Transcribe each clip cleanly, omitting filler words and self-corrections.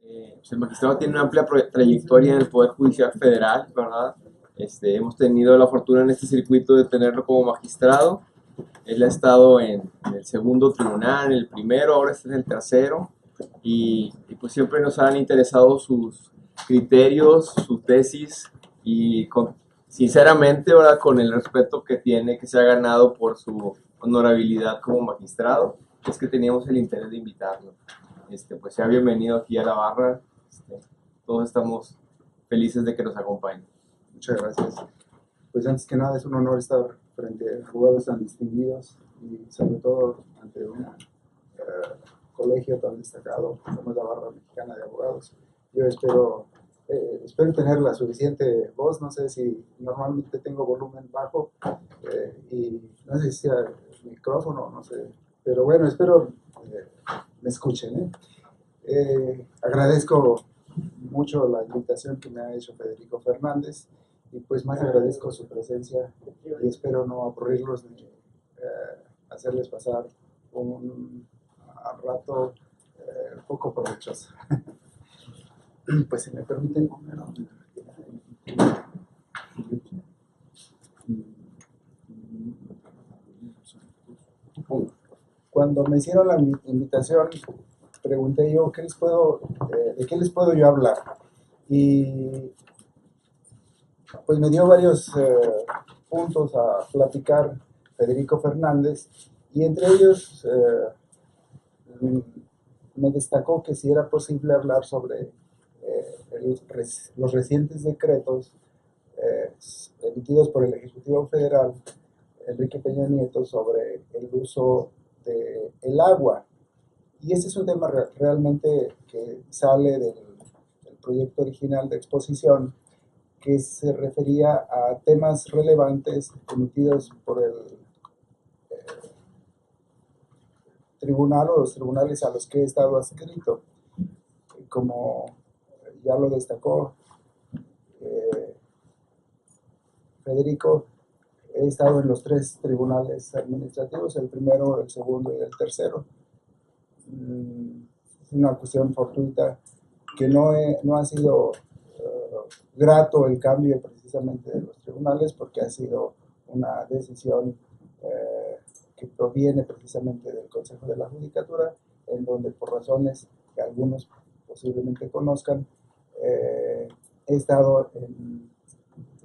Pues el magistrado tiene una amplia trayectoria en el Poder Judicial Federal, ¿verdad? Hemos tenido la fortuna en este circuito de tenerlo como magistrado. Él ha estado en el segundo tribunal, en el primero, ahora este es el tercero. Y pues siempre nos han interesado sus criterios, su tesis y sinceramente, ¿verdad? Con el respeto que tiene, que se ha ganado por su honorabilidad como magistrado, es que teníamos el interés de invitarlo. Pues sea bienvenido aquí a la barra. Todos estamos felices de que nos acompañe. Muchas gracias. Pues antes que nada es un honor estar frente a abogados tan distinguidos y sobre todo ante un colegio tan destacado como es la Barra Mexicana de Abogados. Yo espero tener la suficiente voz, no sé si normalmente tengo volumen bajo y no sé si sea el micrófono, no sé, pero bueno, espero me escuchen. Agradezco mucho la invitación que me ha hecho Federico Fernández y pues más agradezco su presencia y espero no aburrirlos ni hacerles pasar un rato poco provechoso. Y pues si me permiten, cuando me hicieron la invitación pregunté yo de qué les puedo yo hablar y pues me dio varios puntos a platicar Federico Fernández y entre ellos me destacó que si era posible hablar sobre los recientes decretos emitidos por el Ejecutivo Federal, Enrique Peña Nieto, sobre el uso del agua. Y este es un tema realmente que sale del proyecto original de exposición, que se refería a temas relevantes emitidos por el tribunal o los tribunales a los que he estado adscrito. Como ya lo destacó Federico, he estado en los tres tribunales administrativos, el primero, el segundo y el tercero. Es una cuestión fortuita que no ha sido grato el cambio precisamente de los tribunales porque ha sido una decisión que proviene precisamente del Consejo de la Judicatura, en donde por razones que algunos posiblemente conozcan, he estado en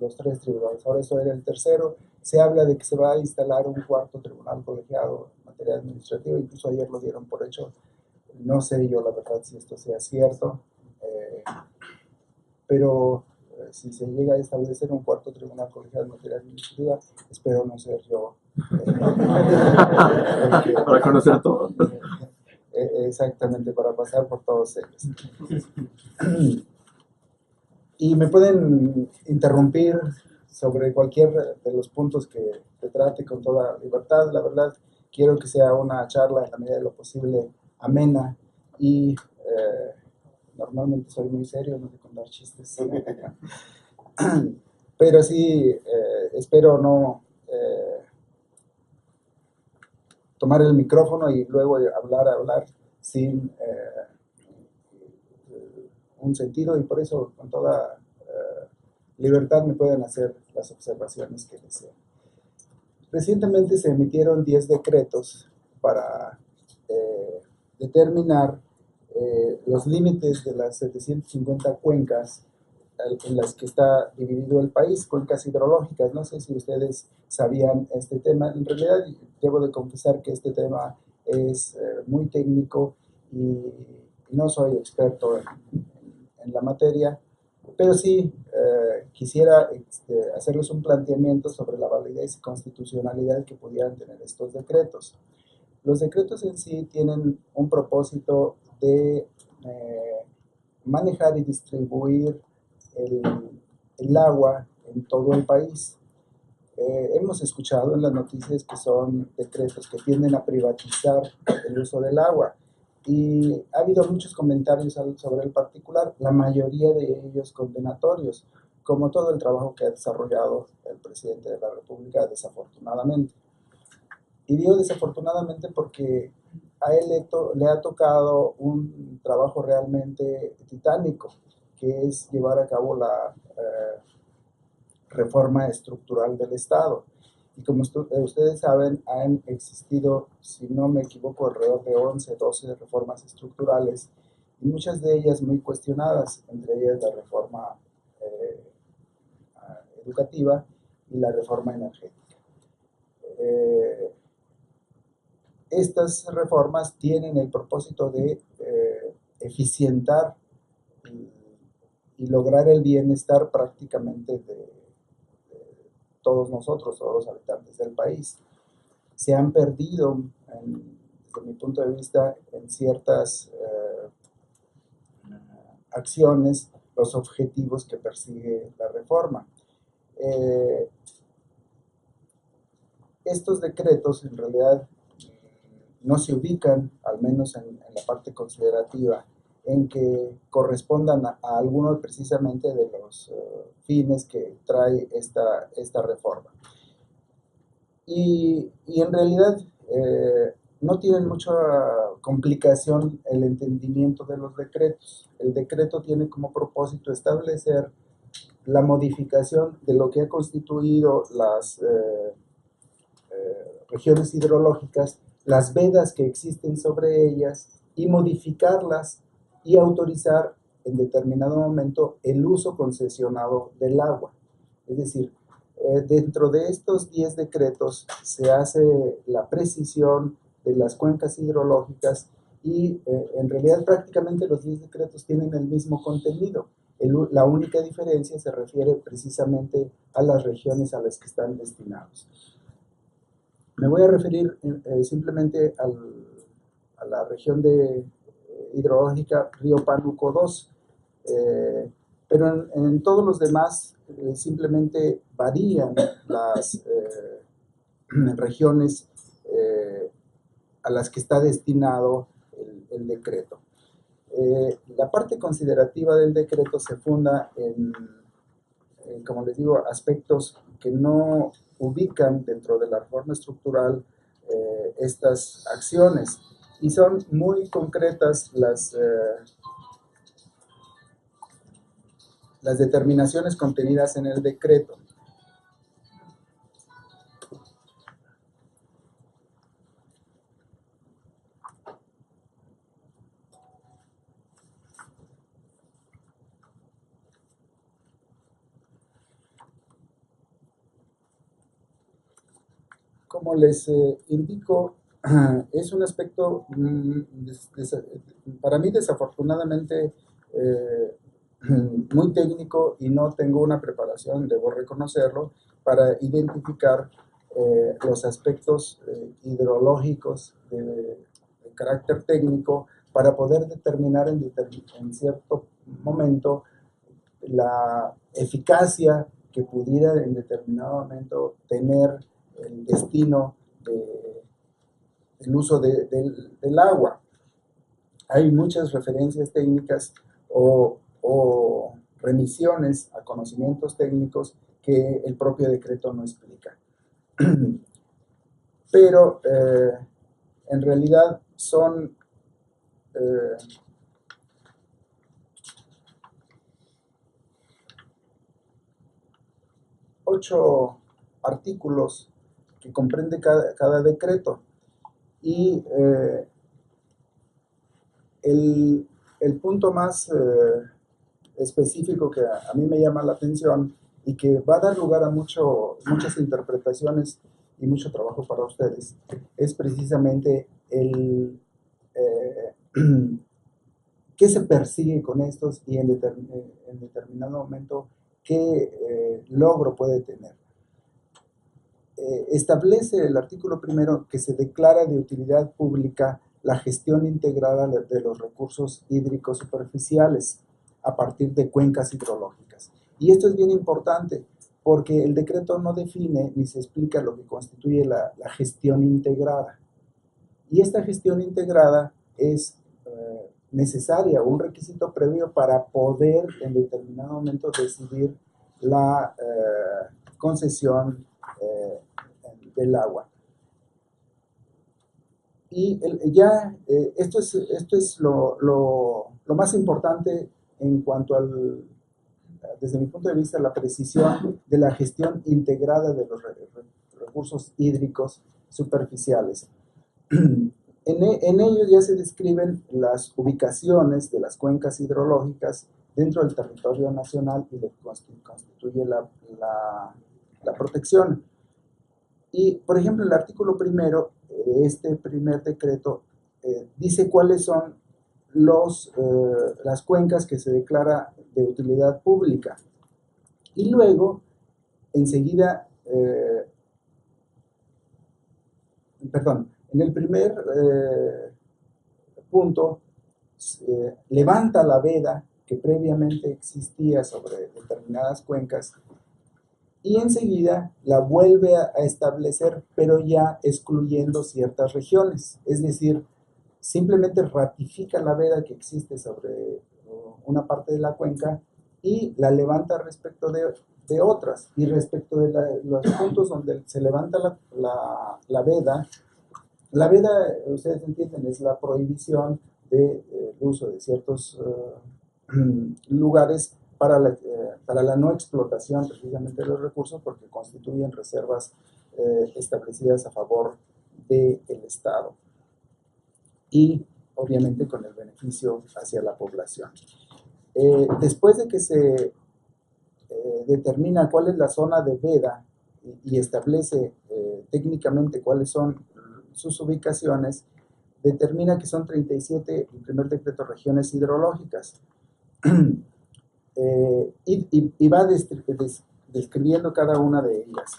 los tres tribunales. Ahora estoy en el tercero. Se habla de que se va a instalar un cuarto tribunal colegiado en materia administrativa, incluso ayer lo dieron por hecho. No sé yo la verdad si esto sea cierto, pero si se llega a establecer un cuarto tribunal colegiado en materia administrativa, espero no ser yo. Para conocer todo. Exactamente, para pasar por todos ellos. Y me pueden interrumpir sobre cualquier de los puntos que trate con toda libertad. La verdad, quiero que sea una charla en la medida de lo posible amena y normalmente soy muy serio, no sé contar chistes. Pero sí, espero no tomar el micrófono y luego hablar sin un sentido y por eso con toda libertad me pueden hacer las observaciones que deseen. Recientemente se emitieron 10 decretos para determinar los límites de las 750 cuencas en las que está dividido el país, cuencas hidrológicas. No sé si ustedes sabían este tema. En realidad, debo de confesar que este tema es muy técnico y no soy experto en la materia, pero sí quisiera hacerles un planteamiento sobre la validez y constitucionalidad que pudieran tener estos decretos. Los decretos en sí tienen un propósito de manejar y distribuir el agua en todo el país. Hemos escuchado en las noticias que son decretos que tienden a privatizar el uso del agua y ha habido muchos comentarios sobre el particular, la mayoría de ellos condenatorios, como todo el trabajo que ha desarrollado el presidente de la República, desafortunadamente. Y digo desafortunadamente porque a él le ha tocado un trabajo realmente titánico, que es llevar a cabo la reforma estructural del Estado. Y como ustedes saben, han existido, si no me equivoco, alrededor de 11, 12 reformas estructurales, y muchas de ellas muy cuestionadas, entre ellas la reforma educativa y la reforma energética. Estas reformas tienen el propósito de eficientar y lograr el bienestar prácticamente de todos nosotros, todos los habitantes del país. Se han perdido, desde mi punto de vista, en ciertas acciones los objetivos que persigue la reforma. Estos decretos en realidad no se ubican, al menos en la parte considerativa, en que correspondan a algunos precisamente de los fines que trae esta reforma. Y en realidad no tienen mucha complicación el entendimiento de los decretos. El decreto tiene como propósito establecer la modificación de lo que ha constituido las regiones hidrológicas, las vedas que existen sobre ellas, y modificarlas y autorizar en determinado momento el uso concesionado del agua. Es decir, dentro de estos 10 decretos se hace la precisión de las cuencas hidrológicas y en realidad prácticamente los 10 decretos tienen el mismo contenido. La única diferencia se refiere precisamente a las regiones a las que están destinados. Me voy a referir simplemente a la región hidrológica Río Pánuco II, pero en todos los demás simplemente varían las regiones a las que está destinado el decreto. La parte considerativa del decreto se funda en, como les digo, aspectos que no ubican dentro de la reforma estructural estas acciones, y son muy concretas las determinaciones contenidas en el decreto. Como les indico, es un aspecto para mí desafortunadamente muy técnico, y no tengo una preparación, debo reconocerlo, para identificar los aspectos hidrológicos de carácter técnico para poder determinar en cierto momento la eficacia que pudiera en determinado momento tener el destino del uso del agua. Hay muchas referencias técnicas o remisiones a conocimientos técnicos que el propio decreto no explica. Pero en realidad son 8 artículos que comprende cada decreto, y el punto más específico que a mí me llama la atención y que va a dar lugar a muchas interpretaciones y mucho trabajo para ustedes es precisamente qué se persigue con estos, y en determinado momento qué logro puede tener. Establece el artículo primero que se declara de utilidad pública la gestión integrada de los recursos hídricos superficiales a partir de cuencas hidrológicas. Y esto es bien importante porque el decreto no define ni se explica lo que constituye la gestión integrada. Y esta gestión integrada es necesaria, un requisito previo para poder en determinado momento decidir la concesión del agua. Y esto es lo más importante en cuanto desde mi punto de vista, la precisión de la gestión integrada de los recursos hídricos superficiales. En ellos ya se describen las ubicaciones de las cuencas hidrológicas dentro del territorio nacional y le constituye la protección. Y, por ejemplo, el artículo primero de este primer decreto dice cuáles son las cuencas que se declara de utilidad pública. Y luego, enseguida, en el primer punto, levanta la veda que previamente existía sobre determinadas cuencas y enseguida la vuelve a establecer, pero ya excluyendo ciertas regiones. Es decir, simplemente ratifica la veda que existe sobre una parte de la cuenca y la levanta respecto de otras. Y respecto de los puntos donde se levanta la veda, ustedes entienden, es la prohibición del uso de ciertos lugares para la no explotación precisamente de los recursos, porque constituyen reservas establecidas a favor del Estado y obviamente con el beneficio hacia la población. Después de que se determina cuál es la zona de veda y establece técnicamente cuáles son sus ubicaciones, determina que son 37, el primer decreto, regiones hidrológicas. Y va describiendo cada una de ellas.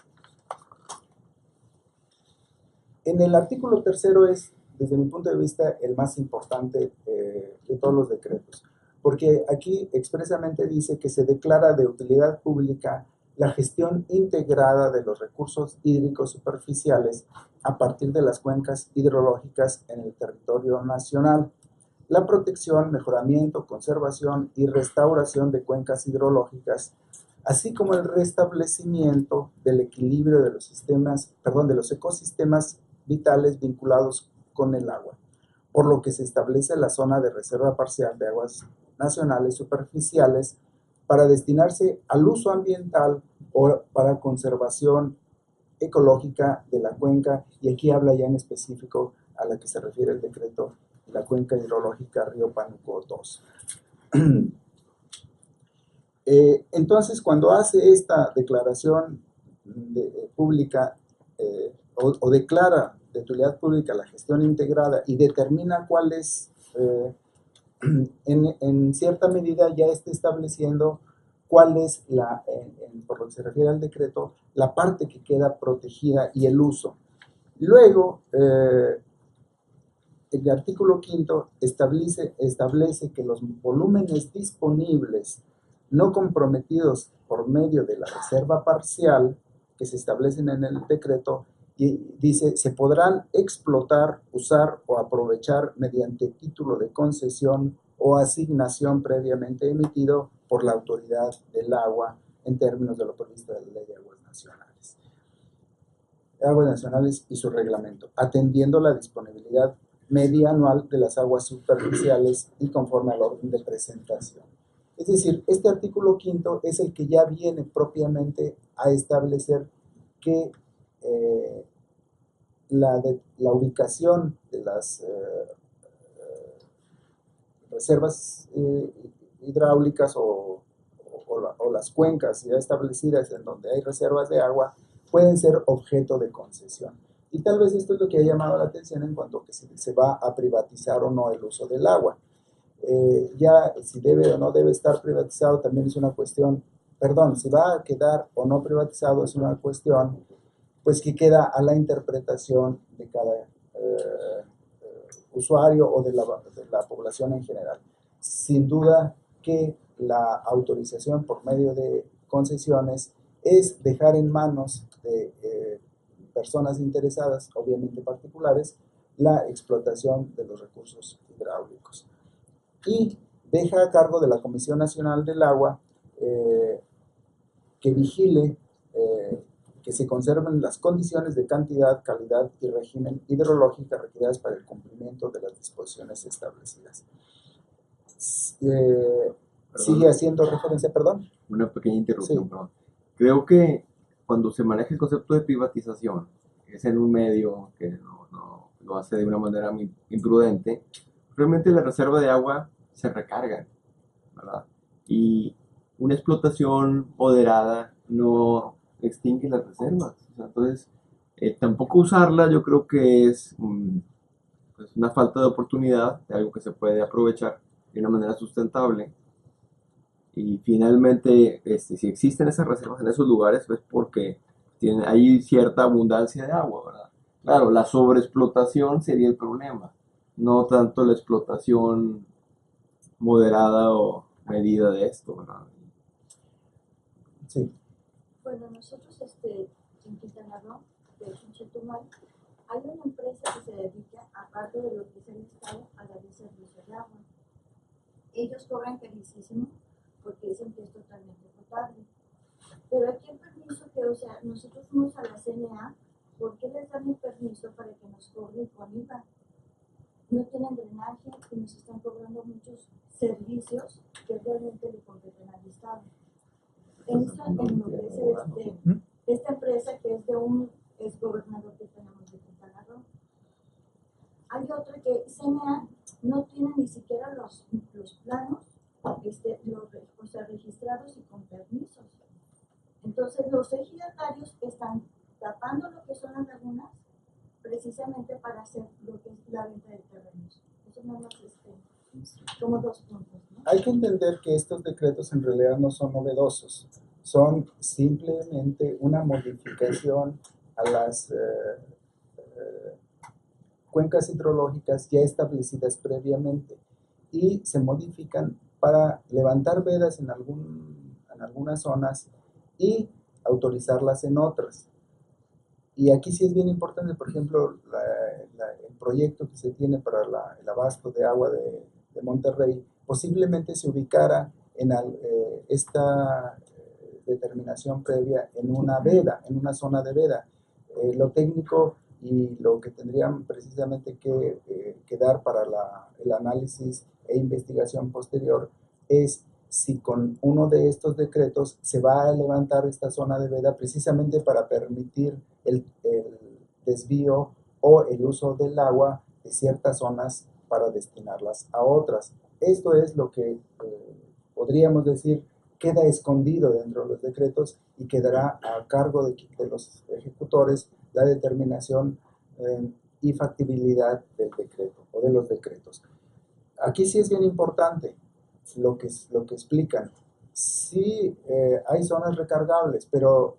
En el artículo tercero es, desde mi punto de vista, el más importante de todos los decretos, porque aquí expresamente dice que se declara de utilidad pública la gestión integrada de los recursos hídricos superficiales a partir de las cuencas hidrológicas en el territorio nacional. La protección, mejoramiento, conservación y restauración de cuencas hidrológicas, así como el restablecimiento del equilibrio de los ecosistemas vitales vinculados con el agua, por lo que se establece la zona de reserva parcial de aguas nacionales superficiales para destinarse al uso ambiental o para conservación ecológica de la cuenca, y aquí habla ya en específico a la que se refiere el decreto, la cuenca hidrológica Río Pánuco II. Entonces, cuando hace esta declaración pública o declara de utilidad pública la gestión integrada y determina cuál es, en cierta medida ya está estableciendo cuál es, por lo que se refiere al decreto, la parte que queda protegida y el uso. Luego, el artículo quinto establece que los volúmenes disponibles no comprometidos por medio de la reserva parcial que se establecen en el decreto, y dice, se podrán explotar, usar o aprovechar mediante título de concesión o asignación previamente emitido por la autoridad del agua en términos de lo previsto de la Ley de Aguas Nacionales y su reglamento, atendiendo la disponibilidad media anual de las aguas superficiales y conforme al orden de presentación. Es decir, este artículo quinto es el que ya viene propiamente a establecer que la ubicación de las reservas hidráulicas o las cuencas ya establecidas en donde hay reservas de agua pueden ser objeto de concesión. Y tal vez esto es lo que ha llamado la atención en cuanto a que si se va a privatizar o no el uso del agua. Ya si debe o no debe estar privatizado también es una cuestión, si va a quedar o no privatizado es una cuestión pues que queda a la interpretación de cada usuario o de la población en general. Sin duda que la autorización por medio de concesiones es dejar en manos de personas interesadas, obviamente particulares, la explotación de los recursos hidráulicos. Y deja a cargo de la Comisión Nacional del Agua que vigile que se conserven las condiciones de cantidad, calidad y régimen hidrológica requeridas para el cumplimiento de las disposiciones establecidas. Sigue haciendo referencia, perdón. Una pequeña interrupción, Sí. perdón. Creo que cuando se maneja el concepto de privatización, es en un medio que no lo hace de una manera muy imprudente, realmente la reserva de agua se recarga, ¿verdad? Y una explotación moderada no extingue las reservas. O sea, entonces, tampoco usarla yo creo que es pues una falta de oportunidad, de algo que se puede aprovechar de una manera sustentable. Y finalmente, si existen esas reservas en esos lugares, es porque hay cierta abundancia de agua, ¿verdad? Claro, la sobreexplotación sería el problema, no tanto la explotación moderada o medida de esto, ¿verdad? Sí. Bueno, nosotros en Quintana Roo, de Chetumal, hay una empresa que se dedica, aparte de lo que es el Estado, a darle servicio de agua. Ellos cobran carísimo porque dicen que es totalmente potable. Pero aquí el permiso que, o sea, nosotros fuimos a la CNA, ¿por qué les dan el permiso para que nos cobren con IVA? No tienen drenaje y nos están cobrando muchos servicios que realmente le competen al Estado. En lo que es esta empresa que es de un exgobernador que tenemos de Quintana Roo. Hay otra que CNA no tiene ni siquiera los planos o sea, registrados y con permisos. Entonces los ejidatarios están tapando lo que son las lagunas precisamente para hacer lo que es la venta de terrenos. Eso no nos como dos puntos, ¿no? Hay que entender que estos decretos en realidad no son novedosos, son simplemente una modificación a las cuencas hidrológicas ya establecidas previamente y se modifican para levantar vedas en algunas zonas y autorizarlas en otras. Y aquí sí es bien importante, por ejemplo, el proyecto que se tiene para el abasto de agua de Monterrey, posiblemente se ubicara en esta determinación previa en una veda, en una zona de veda. Lo técnico y lo que tendrían precisamente que dar para el análisis e investigación posterior es si con uno de estos decretos se va a levantar esta zona de veda precisamente para permitir el desvío o el uso del agua de ciertas zonas para destinarlas a otras. Esto es lo que podríamos decir queda escondido dentro de los decretos y quedará a cargo de los ejecutores la determinación y factibilidad del decreto o de los decretos. Aquí sí es bien importante lo que explican. Sí hay zonas recargables, pero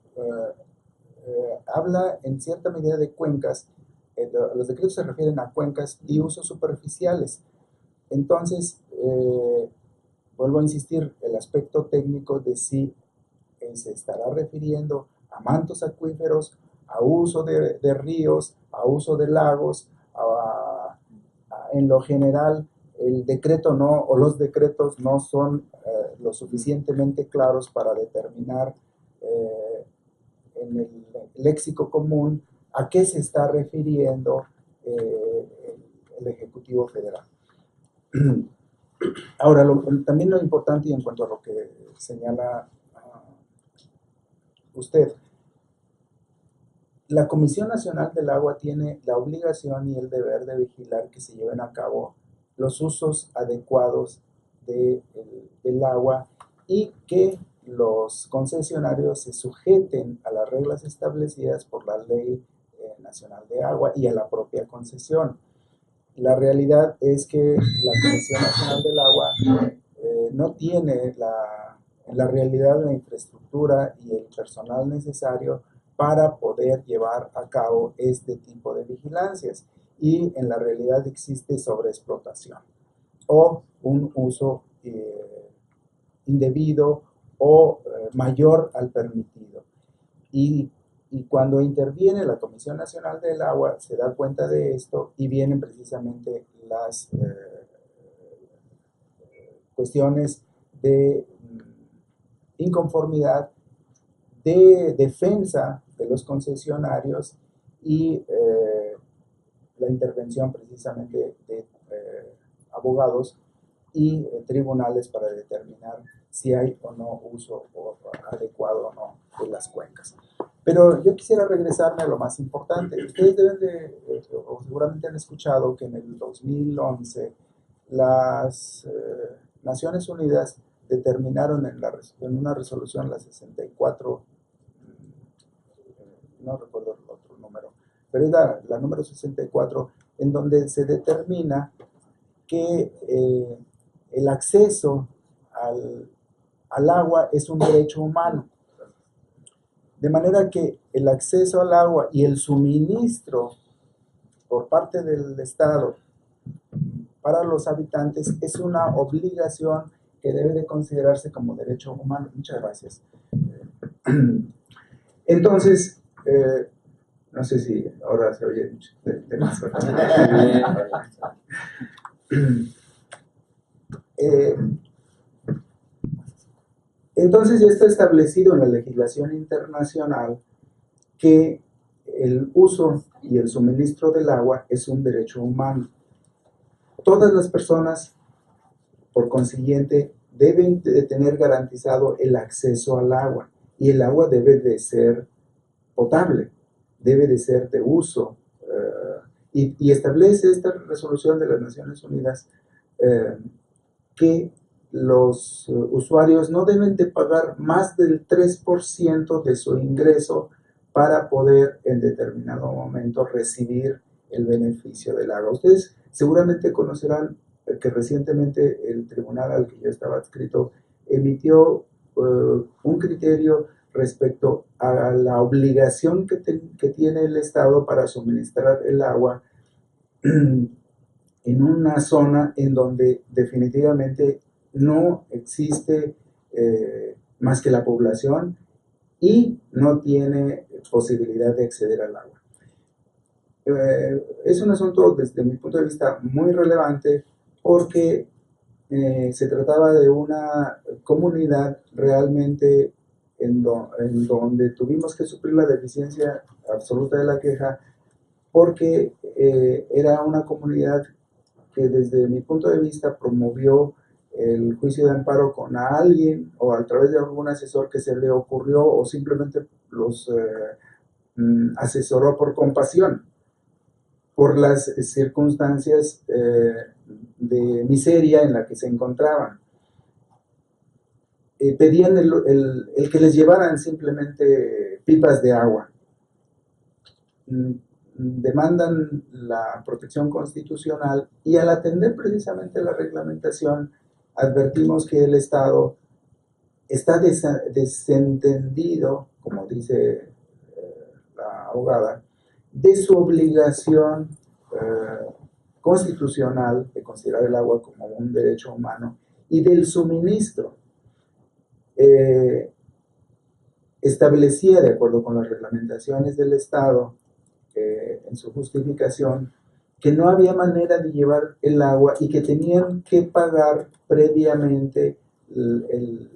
habla en cierta medida de cuencas. Los decretos se refieren a cuencas y usos superficiales. Entonces, vuelvo a insistir, el aspecto técnico de si se estará refiriendo a mantos acuíferos, a uso de ríos, a uso de lagos, en lo general el decreto no, o los decretos no son lo suficientemente claros para determinar en el léxico común a qué se está refiriendo el Ejecutivo Federal. Ahora, también lo importante y en cuanto a lo que señala usted, la Comisión Nacional del Agua tiene la obligación y el deber de vigilar que se lleven a cabo los usos adecuados del agua y que los concesionarios se sujeten a las reglas establecidas por la Ley Nacional de Agua y a la propia concesión. La realidad es que la Comisión Nacional del Agua no tiene en la realidad la infraestructura y el personal necesario para poder llevar a cabo este tipo de vigilancias y en la realidad existe sobreexplotación o un uso indebido o mayor al permitido. Y cuando interviene la Comisión Nacional del Agua se da cuenta de esto y vienen precisamente las cuestiones de inconformidad, de defensa los concesionarios y la intervención precisamente de abogados y tribunales para determinar si hay o no uso adecuado o no de las cuencas. Pero yo quisiera regresarme a lo más importante. Ustedes deben de, o seguramente han escuchado que en el 2011 las Naciones Unidas determinaron en una resolución, la 64, no recuerdo el otro número, pero es la número 64, en donde se determina que el acceso al agua es un derecho humano. De manera que el acceso al agua y el suministro por parte del Estado para los habitantes es una obligación que debe de considerarse como derecho humano. Muchas gracias. Entonces, no sé si ahora se oye mucho de más. Entonces ya está establecido en la legislación internacional que el uso y el suministro del agua es un derecho humano. Todas las personas, por consiguiente, deben de tener garantizado el acceso al agua, y el agua debe de ser potable, debe de ser de uso, y establece esta resolución de las Naciones Unidas que los usuarios no deben de pagar más del 3% de su ingreso para poder en determinado momento recibir el beneficio del agua. Ustedes seguramente conocerán que recientemente el tribunal al que yo estaba adscrito emitió un criterio respecto a la obligación que tiene el Estado para suministrar el agua en una zona en donde definitivamente no existe más que la población y no tiene posibilidad de acceder al agua. Es un asunto desde mi punto de vista muy relevante porque se trataba de una comunidad realmente en donde tuvimos que suplir la deficiencia absoluta de la queja porque era una comunidad que desde mi punto de vista promovió el juicio de amparo con alguien o a través de algún asesor que se le ocurrió o simplemente los asesoró por compasión, por las circunstancias de miseria en la que se encontraban. Pedían el que les llevaran simplemente pipas de agua. Demandan la protección constitucional y al atender precisamente la reglamentación advertimos que el Estado está desentendido, como dice la abogada, de su obligación constitucional de considerar el agua como un derecho humano y del suministro. Establecía, de acuerdo con las reglamentaciones del Estado, en su justificación, que no había manera de llevar el agua y que tenían que pagar previamente el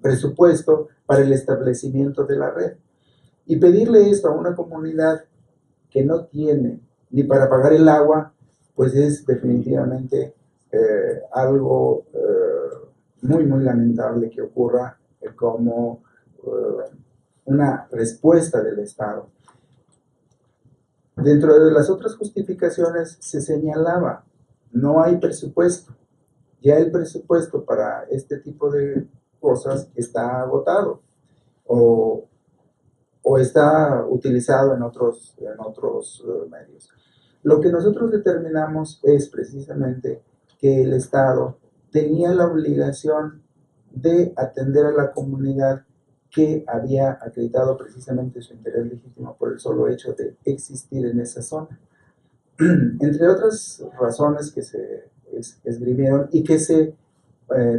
presupuesto para el establecimiento de la red. Y pedirle esto a una comunidad que no tiene ni para pagar el agua, pues es definitivamente algo muy, muy lamentable que ocurra como una respuesta del Estado. Dentro de las otras justificaciones se señalaba, no hay presupuesto. Ya el presupuesto para este tipo de cosas está agotado o está utilizado en otros medios. Lo que nosotros determinamos es precisamente que el Estado tenía la obligación de atender a la comunidad que había acreditado precisamente su interés legítimo por el solo hecho de existir en esa zona. Entre otras razones que se esgrimieron y que se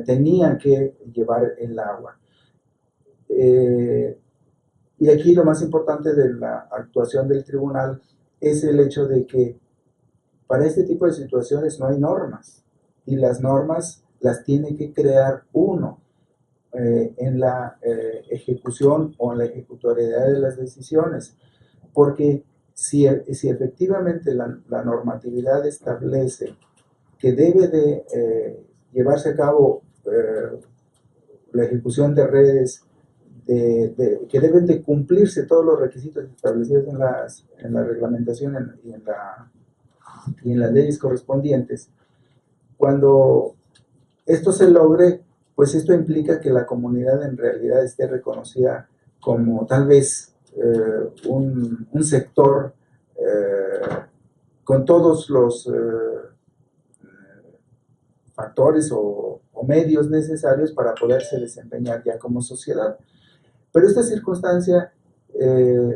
tenía que llevar el agua. Y aquí lo más importante de la actuación del tribunal es el hecho de que para este tipo de situaciones no hay normas y las normas las tiene que crear uno. en la ejecución o en la ejecutoriedad de las decisiones, porque si efectivamente la normatividad establece que debe de llevarse a cabo la ejecución de redes, que deben de cumplirse todos los requisitos establecidos en la reglamentación y en las leyes correspondientes, cuando esto se logre, pues esto implica que la comunidad en realidad esté reconocida como tal vez un sector con todos los factores o medios necesarios para poderse desempeñar ya como sociedad. Pero esta circunstancia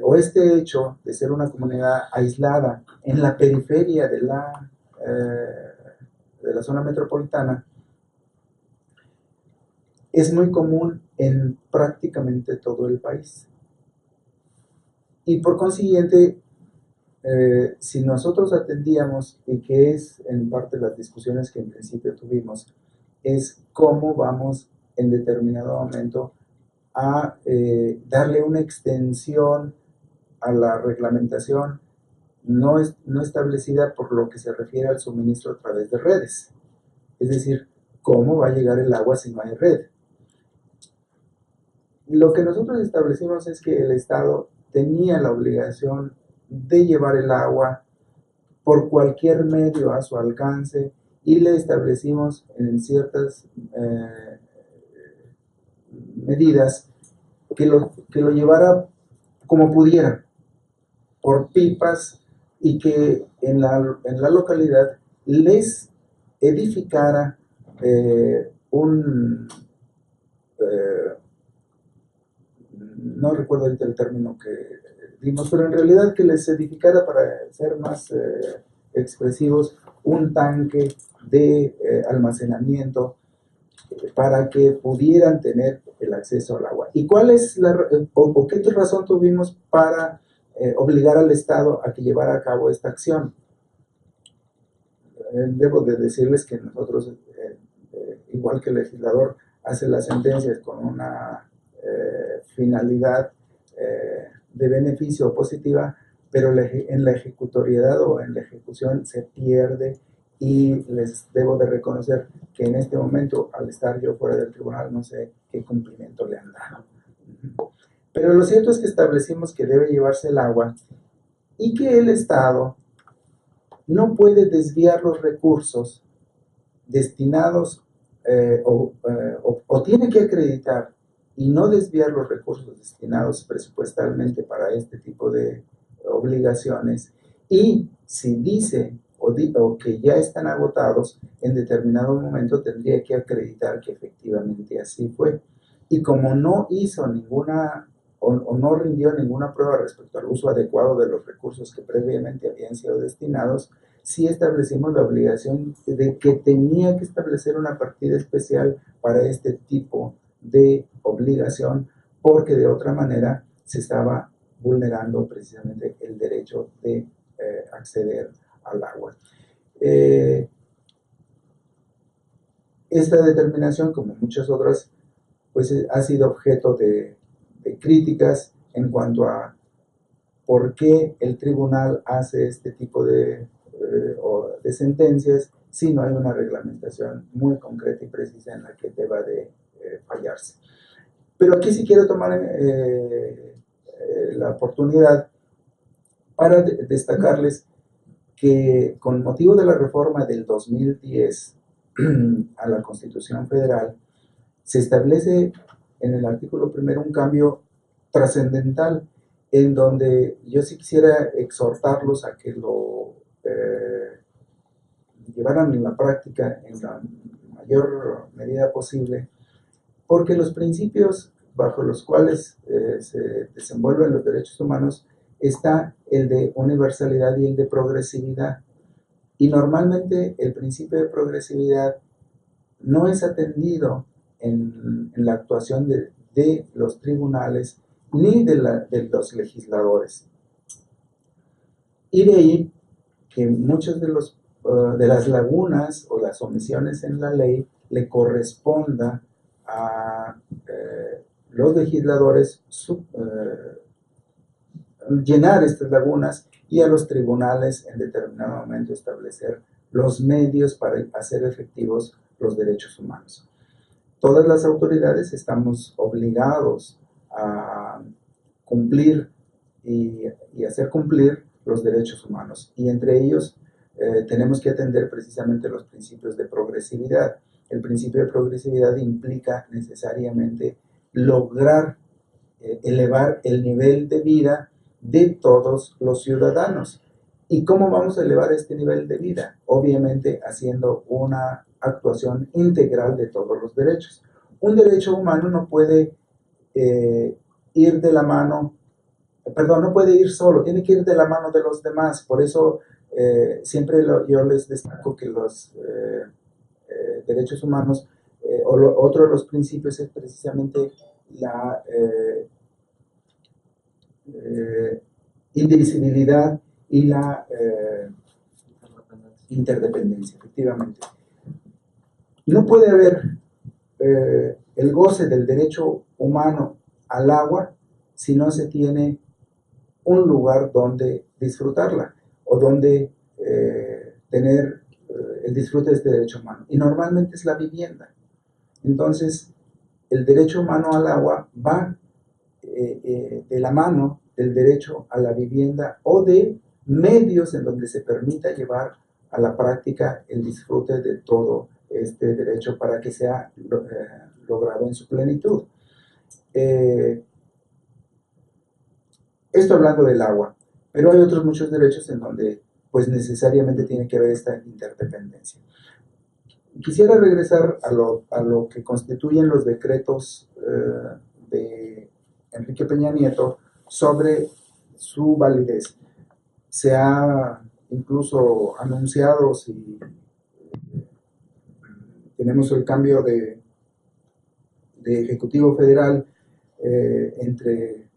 o este hecho de ser una comunidad aislada en la periferia de la zona metropolitana es muy común en prácticamente todo el país. Y por consiguiente, si nosotros atendíamos, y que es en parte las discusiones que en principio tuvimos, es cómo vamos en determinado momento a darle una extensión a la reglamentación no establecida por lo que se refiere al suministro a través de redes. Es decir, ¿cómo va a llegar el agua si no hay red? Lo que nosotros establecimos es que el Estado tenía la obligación de llevar el agua por cualquier medio a su alcance y le establecimos en ciertas medidas que lo llevara como pudiera, por pipas, y que en la localidad les edificara no recuerdo ahorita el término que dimos, pero en realidad que les edificara, para ser más expresivos, un tanque de almacenamiento para que pudieran tener el acceso al agua. ¿Y cuál es o qué razón tuvimos para obligar al Estado a que llevara a cabo esta acción? Debo de decirles que nosotros, igual que el legislador, hace las sentencias con una finalidad de beneficio positiva, pero en la ejecutoriedad o en la ejecución se pierde, y les debo de reconocer que en este momento, al estar yo fuera del tribunal, no sé qué cumplimiento le han dado. Pero lo cierto es que establecimos que debe llevarse el agua y que el Estado no puede desviar los recursos destinados o tiene que acreditar y no desviar los recursos destinados presupuestalmente para este tipo de obligaciones, y si dice o que ya están agotados, en determinado momento tendría que acreditar que efectivamente así fue. Y como no hizo ninguna o no rindió ninguna prueba respecto al uso adecuado de los recursos que previamente habían sido destinados, sí establecimos la obligación de que tenía que establecer una partida especial para este tipo de obligación, porque de otra manera se estaba vulnerando precisamente el derecho de acceder al agua. Esta determinación, como muchas otras, pues ha sido objeto de críticas en cuanto a por qué el tribunal hace este tipo de sentencias si no hay una reglamentación muy concreta y precisa en la que deba de fallarse. Pero aquí sí quiero tomar la oportunidad para destacarles que con motivo de la reforma del 2010 a la Constitución Federal, se establece en el artículo primero un cambio trascendental, en donde yo sí quisiera exhortarlos a que lo llevaran en la práctica en la mayor medida posible, porque los principios bajo los cuales se desenvuelven los derechos humanos está el de universalidad y el de progresividad. Y normalmente el principio de progresividad no es atendido en la actuación de los tribunales ni de los legisladores. Y de ahí que muchas de las lagunas o las omisiones en la ley le corresponda a los legisladores llenar estas lagunas y a los tribunales en determinado momento establecer los medios para hacer efectivos los derechos humanos. Todas las autoridades estamos obligados a cumplir y hacer cumplir los derechos humanos, y entre ellos tenemos que atender precisamente los principios de progresividad. El principio de progresividad implica necesariamente lograr elevar el nivel de vida de todos los ciudadanos. ¿Y cómo vamos a elevar este nivel de vida? Obviamente haciendo una actuación integral de todos los derechos. Un derecho humano no puede ir de la mano, no puede ir solo, tiene que ir de la mano de los demás. Por eso siempre yo les destaco que los derechos humanos, otro de los principios es precisamente la indivisibilidad y la interdependencia, efectivamente. No puede haber el goce del derecho humano al agua si no se tiene un lugar donde disfrutarla o donde tener el disfrute de este derecho humano. Y normalmente es la vivienda. Entonces, el derecho humano al agua va de la mano del derecho a la vivienda o de medios en donde se permita llevar a la práctica el disfrute de todo este derecho para que sea logrado en su plenitud. Esto hablando del agua, pero hay otros muchos derechos en donde pues necesariamente tiene que haber esta interdependencia. Quisiera regresar a lo que constituyen los decretos de Enrique Peña Nieto sobre su validez. Se ha incluso anunciado si tenemos el cambio de Ejecutivo Federal entre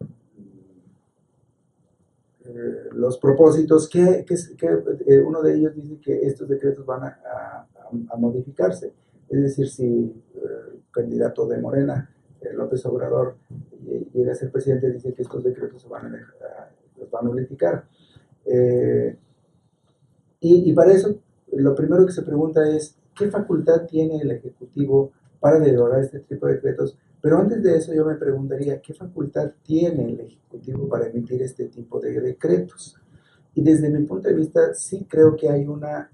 los propósitos, que uno de ellos dice que estos decretos van a modificarse. Es decir, si el candidato de Morena, López Obrador, llega a ser presidente, dice que estos decretos los van a modificar. Y para eso, lo primero que se pregunta es, ¿qué facultad tiene el Ejecutivo para derogar este tipo de decretos? Pero antes de eso yo me preguntaría, ¿qué facultad tiene el Ejecutivo para emitir este tipo de decretos? Y desde mi punto de vista, sí creo que hay una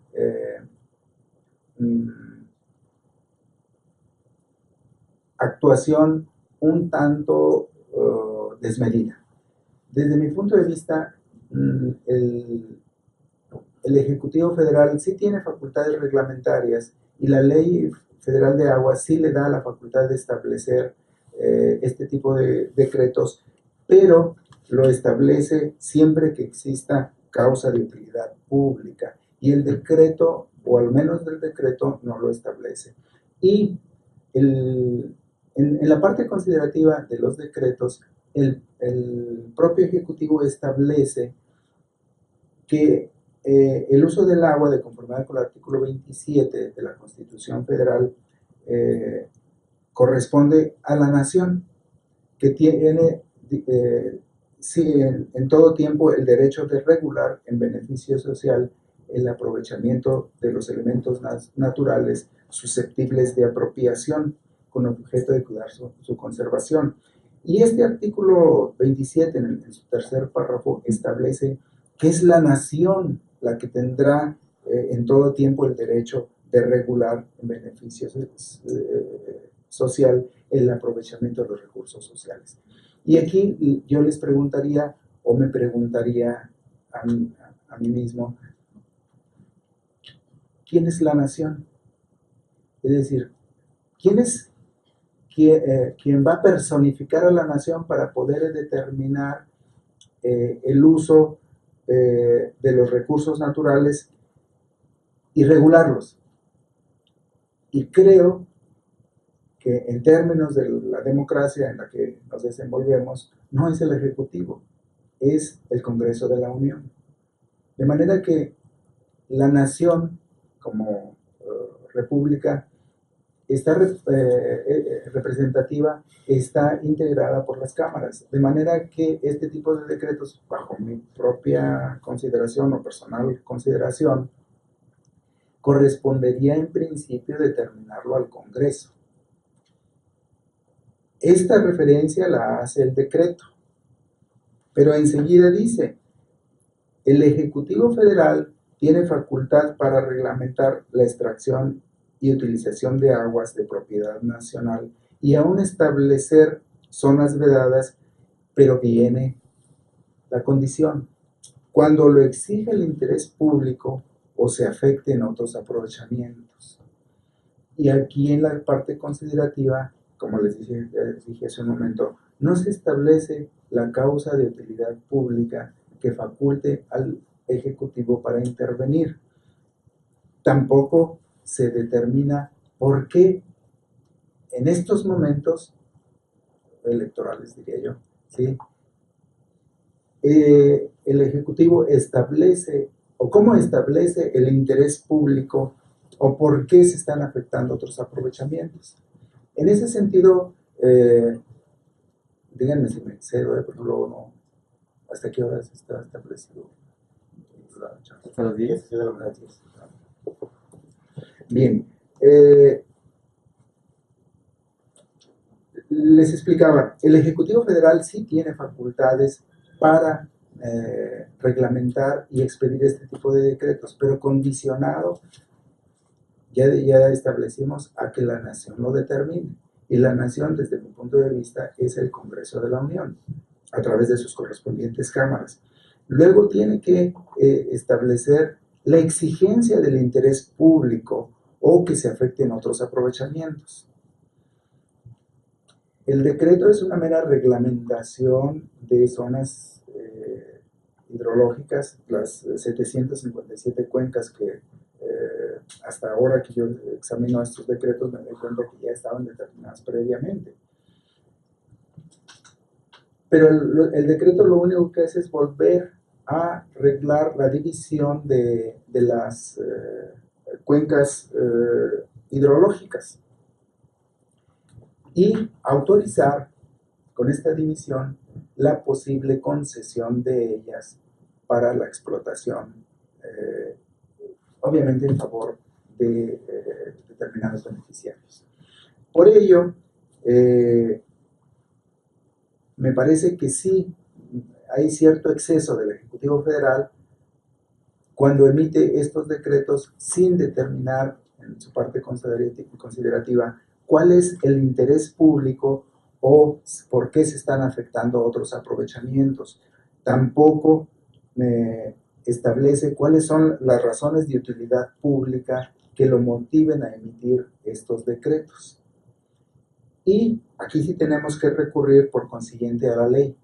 actuación un tanto desmedida. Desde mi punto de vista, el Ejecutivo Federal sí tiene facultades reglamentarias y la Ley Federal de Agua sí le da la facultad de establecer este tipo de decretos, pero lo establece siempre que exista causa de utilidad pública, y el decreto, o al menos el decreto, no lo establece. Y en la parte considerativa de los decretos, el propio Ejecutivo establece que el uso del agua, de conformidad con el artículo 27 de la Constitución Federal, corresponde a la nación, que tiene en todo tiempo el derecho de regular en beneficio social el aprovechamiento de los elementos naturales susceptibles de apropiación con objeto de cuidar su conservación. Y este artículo 27, en su tercer párrafo, establece que es la nación la que tendrá en todo tiempo el derecho de regular en beneficio social el aprovechamiento de los recursos sociales. Y aquí yo les preguntaría, o me preguntaría a mí mismo, ¿quién es la nación? Es decir, ¿quién es quien va a personificar a la nación para poder determinar el uso de los recursos naturales y regularlos? Y creo que en términos de la democracia en la que nos desenvolvemos, no es el Ejecutivo, es el Congreso de la Unión. De manera que la nación, como república, esta representativa está integrada por las cámaras, de manera que este tipo de decretos, bajo mi propia consideración o personal consideración, correspondería en principio determinarlo al Congreso. Esta referencia la hace el decreto, pero enseguida dice: el Ejecutivo Federal tiene facultad para reglamentar la extracción y utilización de aguas de propiedad nacional y aún establecer zonas vedadas, pero viene la condición: cuando lo exige el interés público o se afecten otros aprovechamientos. Y aquí en la parte considerativa, como les dije hace un momento, no se establece la causa de utilidad pública que faculte al Ejecutivo para intervenir. Tampoco se determina por qué en estos momentos electorales, diría yo, ¿sí? El Ejecutivo establece, o cómo establece el interés público, o por qué se están afectando otros aprovechamientos. En ese sentido, díganme si me excedo, pero luego no. ¿Hasta qué horas está establecido? ¿Hasta las 10? Bien. Les explicaba, el Ejecutivo Federal sí tiene facultades para reglamentar y expedir este tipo de decretos, pero condicionado, ya establecimos, a que la nación lo determine. Y la nación, desde mi punto de vista, es el Congreso de la Unión, a través de sus correspondientes cámaras. Luego tiene que establecer la exigencia del interés público o que se afecten otros aprovechamientos. El decreto es una mera reglamentación de zonas hidrológicas, las 757 cuencas que hasta ahora que yo examino estos decretos me doy cuenta que ya estaban determinadas previamente. Pero el decreto lo único que hace es volver a arreglar la división de las cuencas hidrológicas y autorizar con esta división la posible concesión de ellas para la explotación, obviamente en favor de determinados beneficiarios. Por ello, me parece que sí hay cierto exceso del Ejecutivo Federal cuando emite estos decretos sin determinar en su parte considerativa cuál es el interés público o por qué se están afectando otros aprovechamientos. Tampoco establece cuáles son las razones de utilidad pública que lo motiven a emitir estos decretos. Y aquí sí tenemos que recurrir por consiguiente a la ley.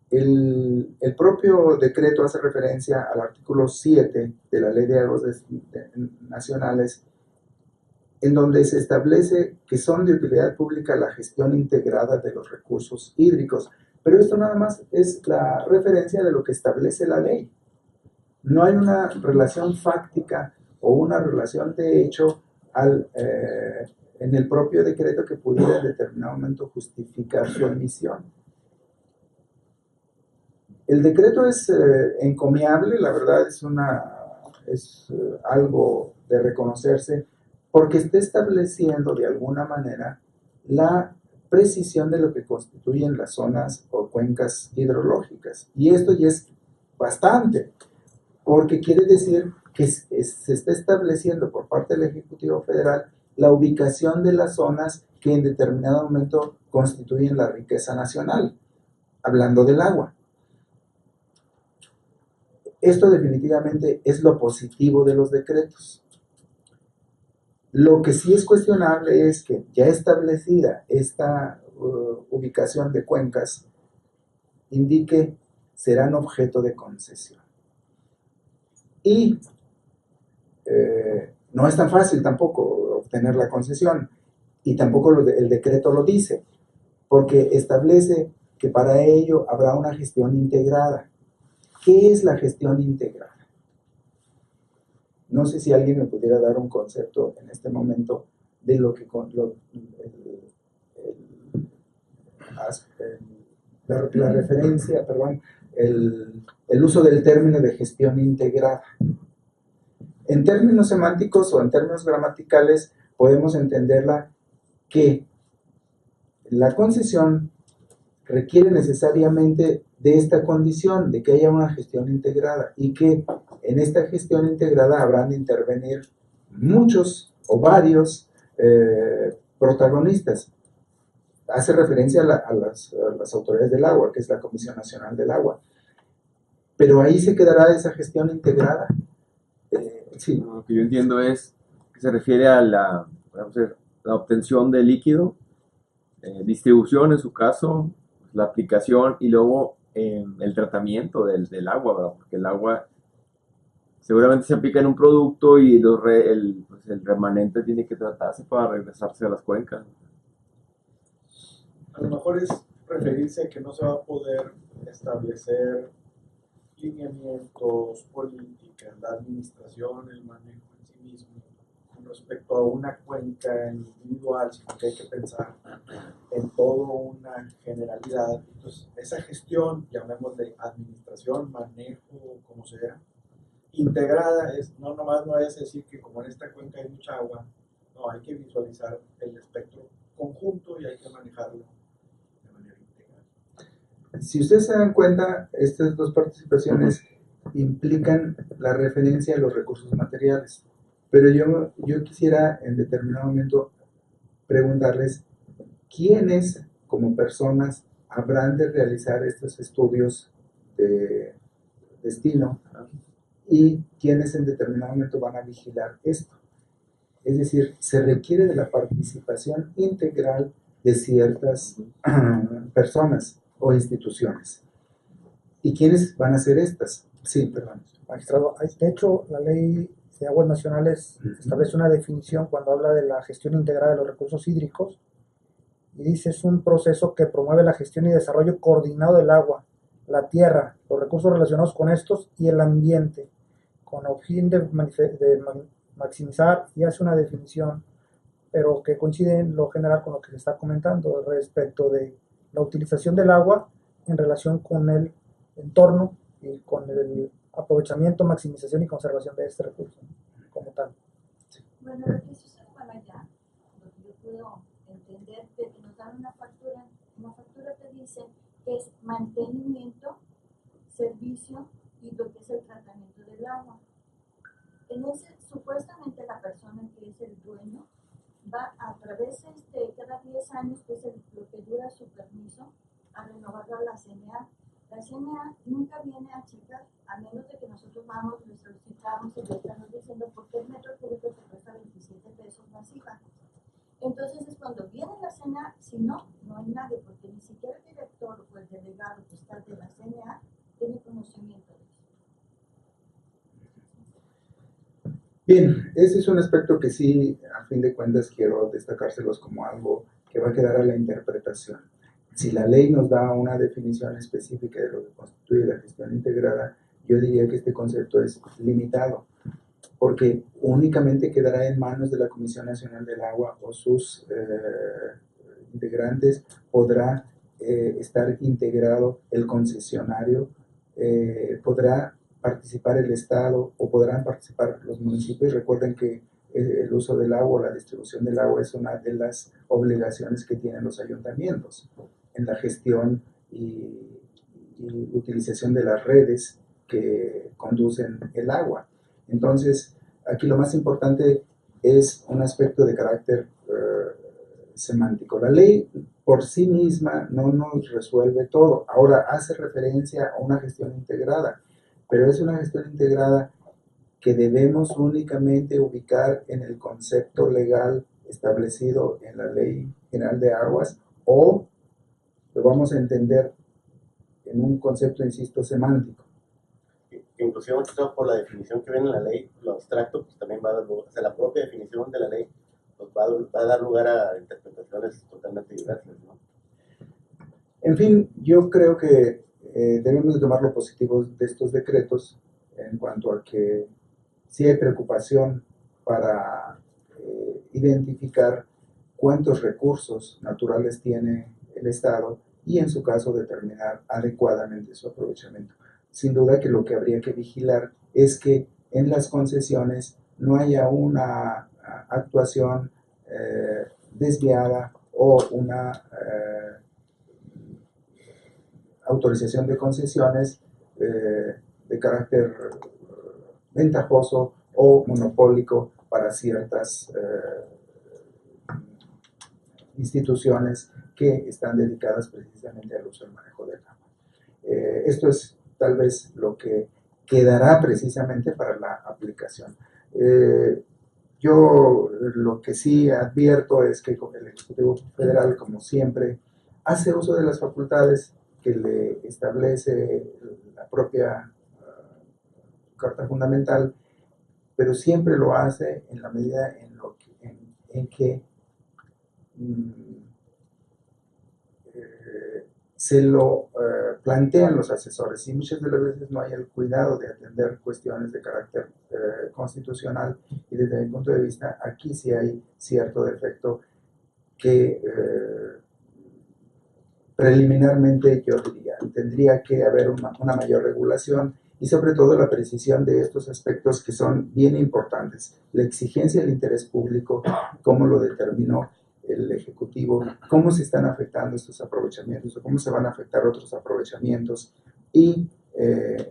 El propio decreto hace referencia al artículo 7 de la Ley de Aguas Nacionales, en donde se establece que son de utilidad pública la gestión integrada de los recursos hídricos. Pero esto nada más es la referencia de lo que establece la ley. No hay una relación fáctica o una relación de hecho en el propio decreto que pudiera en determinado momento justificar su emisión. El decreto es encomiable, la verdad es algo de reconocerse, porque está estableciendo de alguna manera la precisión de lo que constituyen las zonas o cuencas hidrológicas. Y esto ya es bastante, porque quiere decir que se está estableciendo por parte del Ejecutivo Federal la ubicación de las zonas que en determinado momento constituyen la riqueza nacional, hablando del agua. Esto definitivamente es lo positivo de los decretos. Lo que sí es cuestionable es que ya establecida esta ubicación de cuencas, indique serán objeto de concesión. Y no es tan fácil tampoco obtener la concesión, y tampoco el decreto lo dice, porque establece que para ello habrá una gestión integrada. ¿Qué es la gestión integrada? No sé si alguien me pudiera dar un concepto en este momento de lo que la referencia, perdón, el uso del término de gestión integrada. En términos semánticos o en términos gramaticales podemos entenderla que la concesión requiere necesariamente de esta condición, de que haya una gestión integrada y que en esta gestión integrada habrán de intervenir muchos o varios protagonistas. Hace referencia a las autoridades del agua, que es la Comisión Nacional del Agua. Pero ahí se quedará esa gestión integrada. Sí. Lo que yo entiendo es que se refiere a la obtención de líquido, distribución en su caso, la aplicación y luego el tratamiento del agua, ¿verdad? Porque el agua seguramente se aplica en un producto y el remanente tiene que tratarse para regresarse a las cuencas. A lo mejor es referirse a que no se va a poder establecer lineamientos, políticas, la administración, el manejo en sí mismo con respecto a una cuenca individual, sino que hay que pensar en toda una generalidad. Entonces, esa gestión, llamémosle administración, manejo, como sea, integrada, no nomás no es decir que como en esta cuenca hay mucha agua, no, hay que visualizar el espectro conjunto y hay que manejarlo de manera integral. Si ustedes se dan cuenta, estas dos participaciones implican la referencia a los recursos materiales. Pero yo quisiera en determinado momento preguntarles quiénes como personas habrán de realizar estos estudios de destino y quiénes en determinado momento van a vigilar esto. Es decir, se requiere de la participación integral de ciertas personas o instituciones. ¿Y quiénes van a ser estas? Sí, perdón. Magistrado, de hecho, la Ley de Aguas Nacionales establece una definición cuando habla de la gestión integrada de los recursos hídricos y dice es un proceso que promueve la gestión y desarrollo coordinado del agua, la tierra, los recursos relacionados con estos y el ambiente, con el fin de maximizar, y hace una definición, pero que coincide en lo general con lo que se está comentando respecto de la utilización del agua en relación con el entorno y con el aprovechamiento, maximización y conservación de este recurso como tal. Bueno, lo que eso es para allá, lo que yo puedo entender de que nos dan una factura te dice que es mantenimiento, servicio y lo que es el tratamiento del agua. En ese, supuestamente la persona que es el dueño va a través cada 10 años, que es lo que dura su permiso, a renovarlo a la CNA. La CNA nunca viene a checar, a menos de que nosotros vamos, le solicitamos y le estamos diciendo por qué el metro cúbico te cuesta 27 pesos masiva. Entonces es cuando viene la CNA, si no, no hay nadie, porque ni siquiera el director o el delegado que está de la CNA tiene conocimiento de eso. Bien, ese es un aspecto que sí, a fin de cuentas, quiero destacárselos como algo que va a quedar a la interpretación. Si la ley nos da una definición específica de lo que constituye la gestión integrada, yo diría que este concepto es limitado, porque únicamente quedará en manos de la Comisión Nacional del Agua o sus integrantes. Podrá estar integrado el concesionario, podrá participar el Estado o podrán participar los municipios. Recuerden que el uso del agua, la distribución del agua es una de las obligaciones que tienen los ayuntamientos en la gestión y utilización de las redes que conducen el agua. Entonces, aquí lo más importante es un aspecto de carácter semántico. La ley por sí misma no nos resuelve todo. Ahora hace referencia a una gestión integrada, pero es una gestión integrada que debemos únicamente ubicar en el concepto legal establecido en la Ley General de Aguas, o lo vamos a entender en un concepto, insisto, semántico. Inclusive por la definición que viene en la ley, lo abstracto, pues también va a dar lugar, o sea, la propia definición de la ley pues va a dar lugar a interpretaciones totalmente diversas, ¿no? En fin, yo creo que debemos de tomar lo positivo de estos decretos en cuanto a que sí hay preocupación para identificar cuántos recursos naturales tiene el Estado y en su caso determinar adecuadamente su aprovechamiento. Sin duda que lo que habría que vigilar es que en las concesiones no haya una actuación desviada o una autorización de concesiones de carácter ventajoso o monopólico para ciertas instituciones que están dedicadas precisamente al uso y manejo del agua. Esto es tal vez lo que quedará precisamente para la aplicación. Yo lo que sí advierto es que el Ejecutivo Federal, como siempre, hace uso de las facultades que le establece la propia Carta Fundamental, pero siempre lo hace en la medida en que se lo plantean los asesores, y muchas de las veces no hay el cuidado de atender cuestiones de carácter constitucional, y desde mi punto de vista aquí sí hay cierto defecto que preliminarmente yo diría, tendría que haber una mayor regulación y sobre todo la precisión de estos aspectos que son bien importantes. La exigencia del interés público, cómo lo determinó el Ejecutivo, cómo se están afectando estos aprovechamientos o cómo se van a afectar otros aprovechamientos y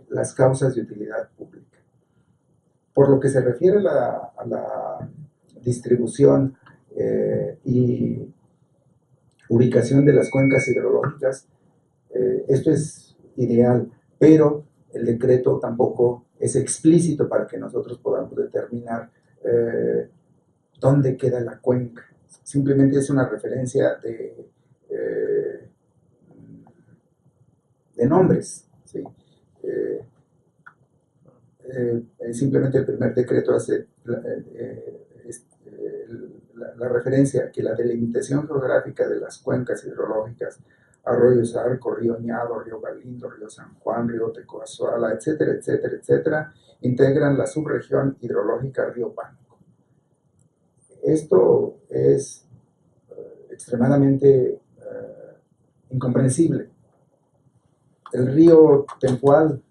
las causas de utilidad pública. Por lo que se refiere a la distribución y ubicación de las cuencas hidrológicas, esto es ideal, pero el decreto tampoco es explícito para que nosotros podamos determinar dónde queda la cuenca. Simplemente es una referencia de nombres, ¿sí? Simplemente el primer decreto hace la referencia que la delimitación geográfica de las cuencas hidrológicas, arroyo Zarco, río Ñado, río Galindo, río San Juan, río Tecoazuala, etcétera, etcétera, etcétera, integran la subregión hidrológica río Pánuco. Esto es extremadamente incomprensible. El río Tempual,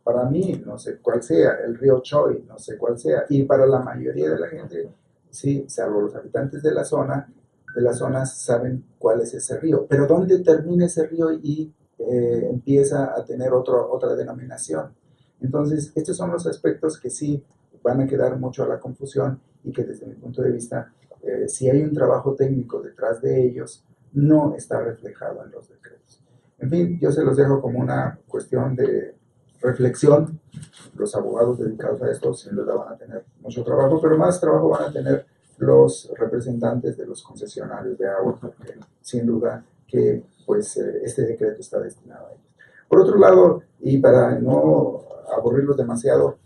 para mí, no sé cuál sea, el río Choy, no sé cuál sea, y para la mayoría de la gente, sí, salvo los habitantes de las zonas saben cuál es ese río, pero ¿dónde termina ese río y empieza a tener otra denominación? Entonces, estos son los aspectos que sí van a quedar mucho a la confusión y que desde mi punto de vista, si hay un trabajo técnico detrás de ellos, no está reflejado en los decretos. En fin, yo se los dejo como una cuestión de reflexión. Los abogados dedicados a esto sin duda van a tener mucho trabajo, pero más trabajo van a tener los representantes de los concesionarios de agua, porque sin duda que pues, este decreto está destinado a ellos. Por otro lado, y para no aburrirlos demasiado,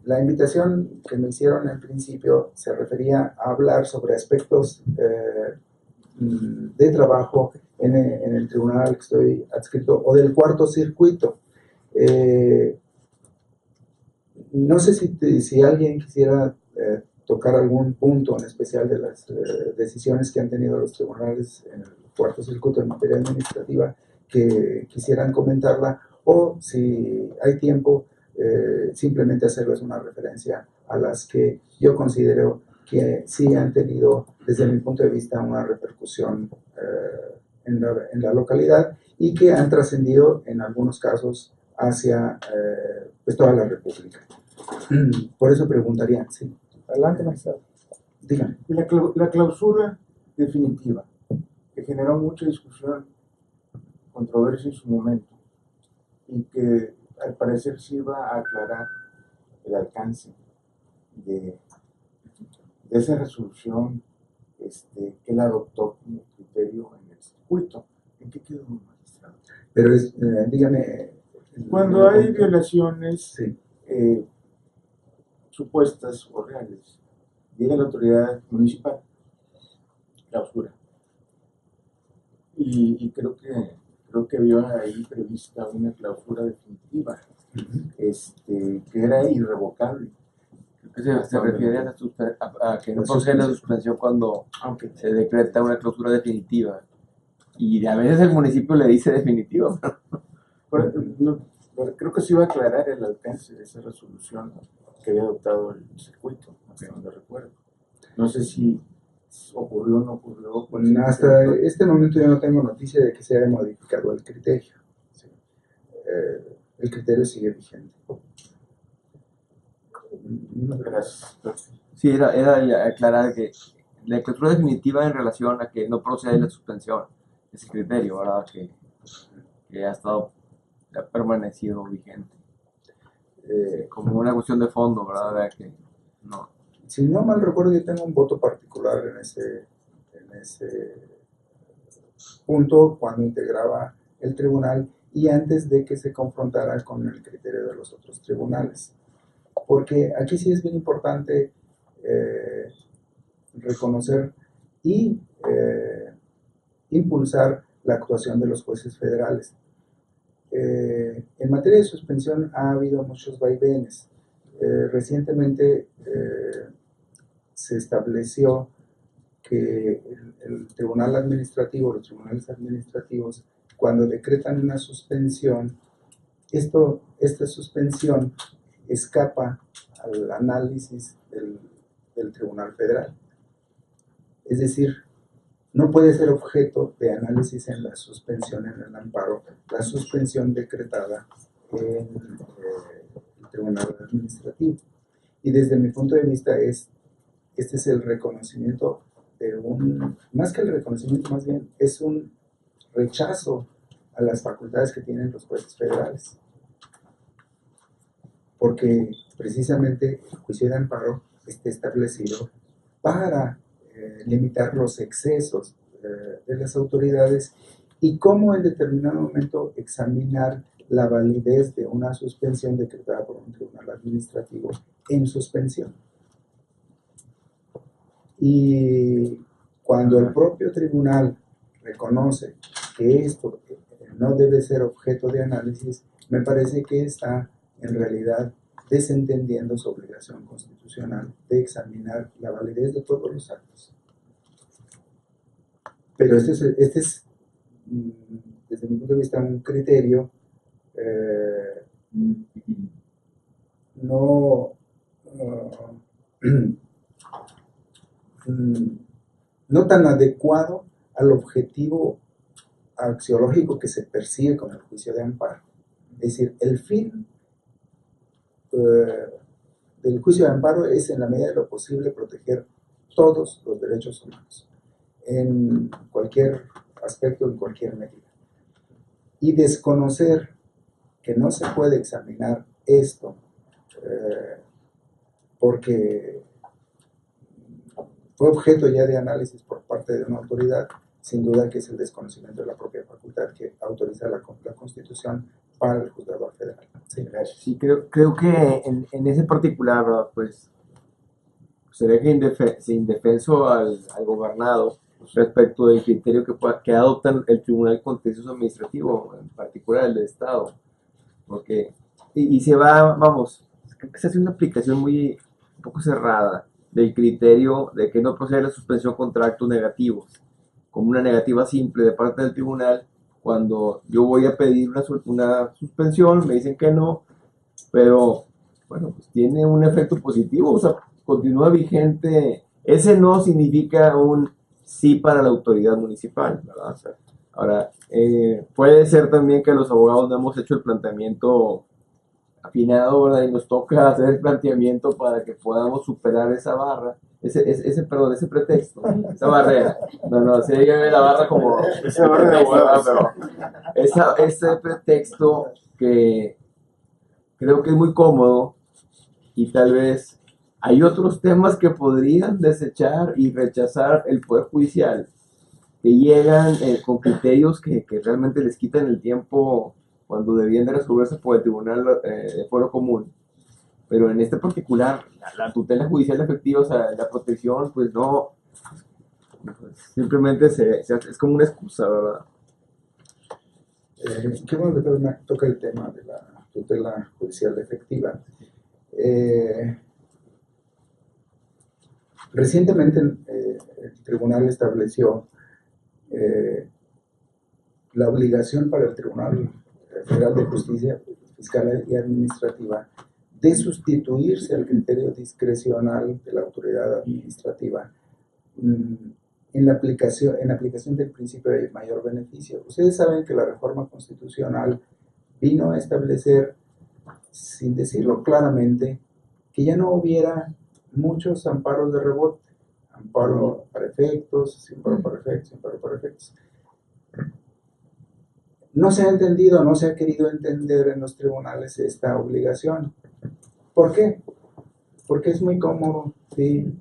la invitación que me hicieron en principio se refería a hablar sobre aspectos de trabajo en el tribunal que estoy adscrito o del cuarto circuito. No sé si alguien quisiera tocar algún punto en especial de las decisiones que han tenido los tribunales en el cuarto circuito en materia administrativa que quisieran comentarla, o si hay tiempo, simplemente hacerles una referencia a las que yo considero que sí han tenido, desde mi punto de vista, una repercusión en la localidad y que han trascendido en algunos casos hacia pues toda la República. Por eso preguntaría, sí. Adelante, magistrado. Dígame. La clausura definitiva, que generó mucha discusión, controversia en su momento, y que al parecer sí iba a aclarar el alcance de esa resolución que él adoptó como criterio en el circuito. ¿En qué quedó, magistrado? Pero dígame. Cuando hay violaciones sí. Supuestas o reales, llega la autoridad municipal, clausura. Y creo que había ahí prevista una clausura definitiva, que era irrevocable. Se refiere a, a que no procede la suspensión cuando Aunque se decreta una clausura definitiva. Y a veces el municipio le dice definitiva. creo que se iba a aclarar el alcance de esa resolución que había adoptado el circuito, hasta donde recuerdo. No sé si ocurrió o no ocurrió. Hasta este momento yo no tengo noticia de que se haya modificado el criterio. Sí. El criterio sigue vigente. Gracias. Sí, era aclarar que la clausura definitiva en relación a que no procede la suspensión, ese criterio, ¿verdad? Que ha permanecido vigente. Como una cuestión de fondo, ¿verdad? De que no. Si no mal recuerdo, yo tengo un voto particular en ese punto cuando integraba el tribunal y antes de que se confrontara con el criterio de los otros tribunales. Porque aquí sí es bien importante reconocer y impulsar la actuación de los jueces federales. En materia de suspensión ha habido muchos vaivenes. Recientemente se estableció que el tribunal administrativo, los tribunales administrativos, cuando decretan una suspensión, esta suspensión escapa al análisis del Tribunal Federal. Es decir, no puede ser objeto de análisis en la suspensión, en el amparo, la suspensión decretada en el Tribunal Administrativo. Y desde mi punto de vista este es el reconocimiento más que el reconocimiento, más bien es un rechazo a las facultades que tienen los jueces federales. Porque precisamente el juicio de amparo está establecido para limitar los excesos de las autoridades y cómo en determinado momento examinar la validez de una suspensión decretada por un tribunal administrativo en suspensión. Y cuando el propio tribunal reconoce que esto no debe ser objeto de análisis, me parece que está en realidad desentendiendo su obligación constitucional de examinar la validez de todos los actos. Pero este es desde mi punto de vista, un criterio no tan adecuado al objetivo axiológico que se persigue con el juicio de amparo. Es decir, el fin del juicio de amparo es, en la medida de lo posible, proteger todos los derechos humanos, en cualquier aspecto, en cualquier medida. Y desconocer que no se puede examinar esto porque fue objeto ya de análisis por parte de una autoridad, sin duda que es el desconocimiento de la propia facultad que autoriza la Constitución para el juzgador federal. Sí, gracias. Sí, creo que en ese particular, ¿verdad? Pues se deja indefenso al gobernado respecto del criterio que adoptan el Tribunal Contencioso Administrativo, en particular el del Estado. Porque, y se va, vamos, creo que se hace una aplicación un poco cerrada del criterio de que no procede la suspensión contra actos negativos, como una negativa simple de parte del tribunal. Cuando yo voy a pedir una suspensión, me dicen que no, pero bueno, pues tiene un efecto positivo, o sea, continúa vigente. Ese no significa un sí para la autoridad municipal, ¿verdad? O sea, ahora, puede ser también que los abogados no hemos hecho el planteamiento afinado, ¿verdad? Y nos toca hacer el planteamiento para que podamos superar esa barra, ese pretexto, esa barrera. No, se ve la barra como esa barra de abogados, pero ese pretexto que creo que es muy cómodo y tal vez hay otros temas que podrían desechar y rechazar el Poder Judicial, que llegan con criterios que realmente les quitan el tiempo cuando debían de resolverse por el Tribunal de Fuero Común. Pero en este particular, la tutela judicial efectiva, o sea, la protección, pues no, pues simplemente es como una excusa, ¿verdad? Qué bueno que toca el tema de la tutela judicial efectiva. Recientemente el tribunal estableció la obligación para el Tribunal Federal de Justicia Fiscal y Administrativa de sustituirse al criterio discrecional de la autoridad administrativa en la aplicación del principio de mayor beneficio. Ustedes saben que la reforma constitucional vino a establecer, sin decirlo claramente, que ya no hubiera muchos amparos de rebote, amparo para efectos, amparo para efectos, amparo para efectos. No se ha entendido, no se ha querido entender en los tribunales esta obligación. ¿Por qué? Porque es muy cómodo, ¿sí?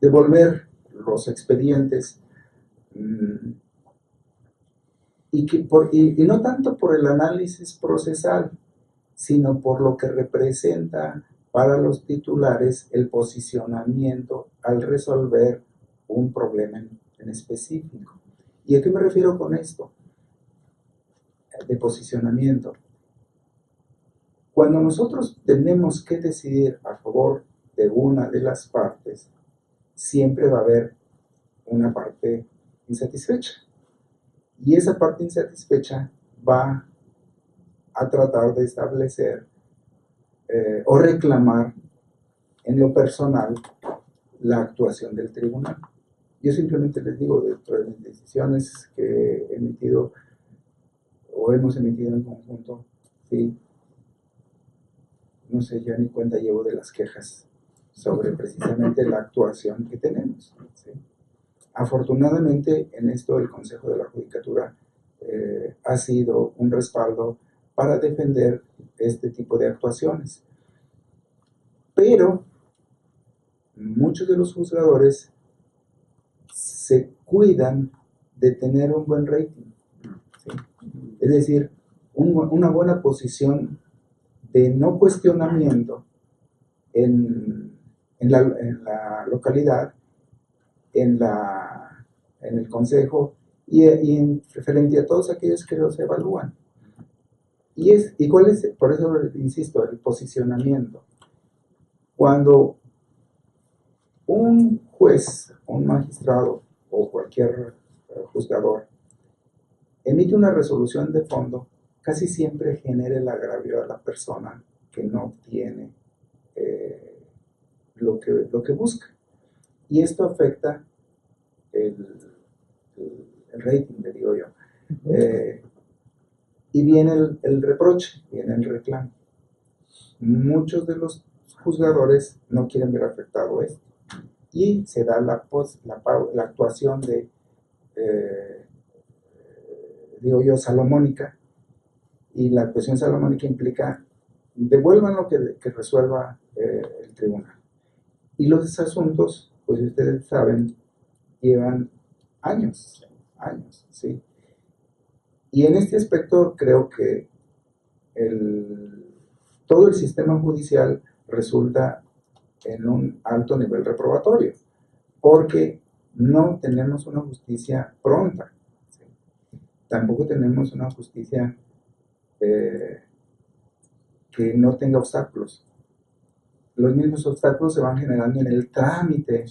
Devolver los expedientes y no tanto por el análisis procesal, sino por lo que representa para los titulares el posicionamiento al resolver un problema en específico. ¿Y a qué me refiero con esto? De posicionamiento. Cuando nosotros tenemos que decidir a favor de una de las partes, siempre va a haber una parte insatisfecha. Y esa parte insatisfecha va a tratar de establecer o reclamar en lo personal la actuación del tribunal. Yo simplemente les digo, dentro de mis decisiones que he emitido o hemos emitido en conjunto, ¿sí? No sé, ya ni cuenta llevo de las quejas sobre precisamente la actuación que tenemos, ¿sí? Afortunadamente, en esto el Consejo de la Judicatura ha sido un respaldo para defender este tipo de actuaciones. Pero muchos de los juzgadores se cuidan de tener un buen rating, ¿sí? Es decir, una buena posición de no cuestionamiento en la localidad, en el consejo y frente a todos aquellos que los evalúan. ¿Y cuál es? Por eso insisto, el posicionamiento. Cuando un juez, un magistrado o cualquier juzgador emite una resolución de fondo, casi siempre genera el agravio a la persona que no obtiene lo que busca. Y esto afecta el rating, le digo yo. Y viene el reproche, viene el reclamo. Muchos de los juzgadores no quieren ver afectado esto. Y se da la actuación de, digo yo, salomónica. Y la actuación salomónica implica, devuelvan lo que resuelva el tribunal. Y los asuntos, pues ustedes saben, llevan años, ¿sí? Y en este aspecto creo que todo el sistema judicial resulta en un alto nivel reprobatorio, porque no tenemos una justicia pronta, ¿sí? Tampoco tenemos una justicia que no tenga obstáculos. Los mismos obstáculos se van generando en el trámite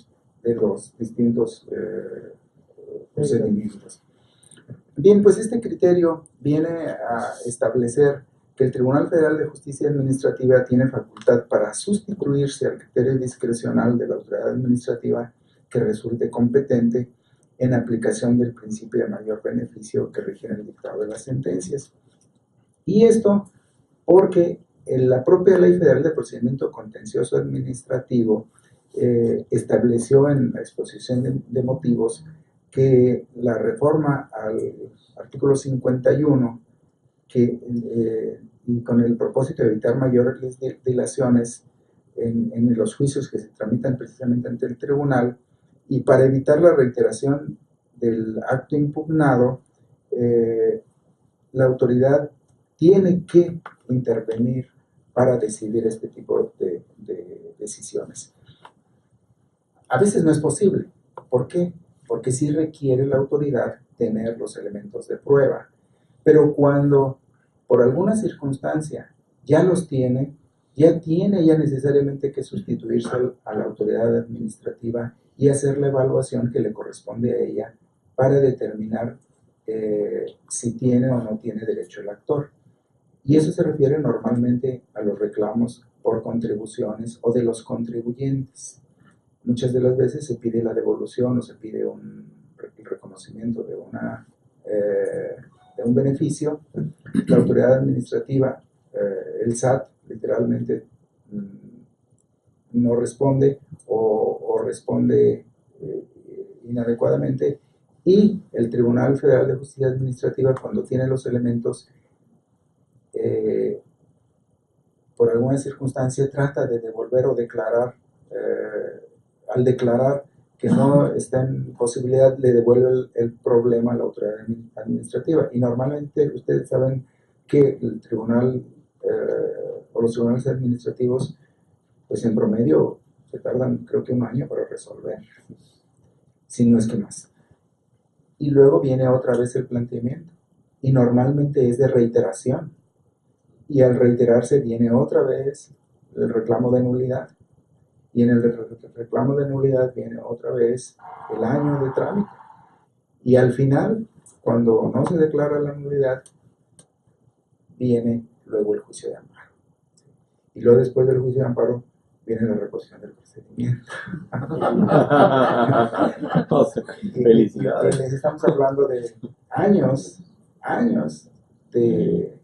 de los distintos procedimientos. Bien, pues este criterio viene a establecer que el Tribunal Federal de Justicia Administrativa tiene facultad para sustituirse al criterio discrecional de la autoridad administrativa que resulte competente en aplicación del principio de mayor beneficio que rige el dictado de las sentencias. Y esto porque la propia Ley Federal de Procedimiento Contencioso Administrativo estableció en la exposición de motivos que la reforma al artículo 51, y con el propósito de evitar mayores dilaciones en los juicios que se tramitan precisamente ante el tribunal, y para evitar la reiteración del acto impugnado, la autoridad tiene que intervenir para decidir este tipo de decisiones. A veces no es posible. ¿Por qué? Porque sí requiere la autoridad tener los elementos de prueba. Pero cuando por alguna circunstancia ya los tiene, ya tiene ya necesariamente que sustituirse a la autoridad administrativa y hacer la evaluación que le corresponde a ella para determinar si tiene o no tiene derecho el actor. Y eso se refiere normalmente a los reclamos por contribuciones o de los contribuyentes. Muchas de las veces se pide la devolución o se pide el reconocimiento de un beneficio. La autoridad administrativa, el SAT, literalmente no responde o responde inadecuadamente, y el Tribunal Federal de Justicia Administrativa, cuando tiene los elementos, por alguna circunstancia trata de devolver o declarar, al declarar que no está en posibilidad, le devuelve el problema a la autoridad administrativa. Y normalmente ustedes saben que el tribunal o los tribunales administrativos, pues en promedio se tardan creo que un año para resolver, si no es que más. Y luego viene otra vez el planteamiento, y normalmente es de reiteración, y al reiterarse viene otra vez el reclamo de nulidad, y en el reclamo de nulidad viene otra vez el año de trámite, y al final, cuando no se declara la nulidad, viene luego el juicio de amparo, y luego después del juicio de amparo viene la reposición del procedimiento. Felicidades. Les estamos hablando de años de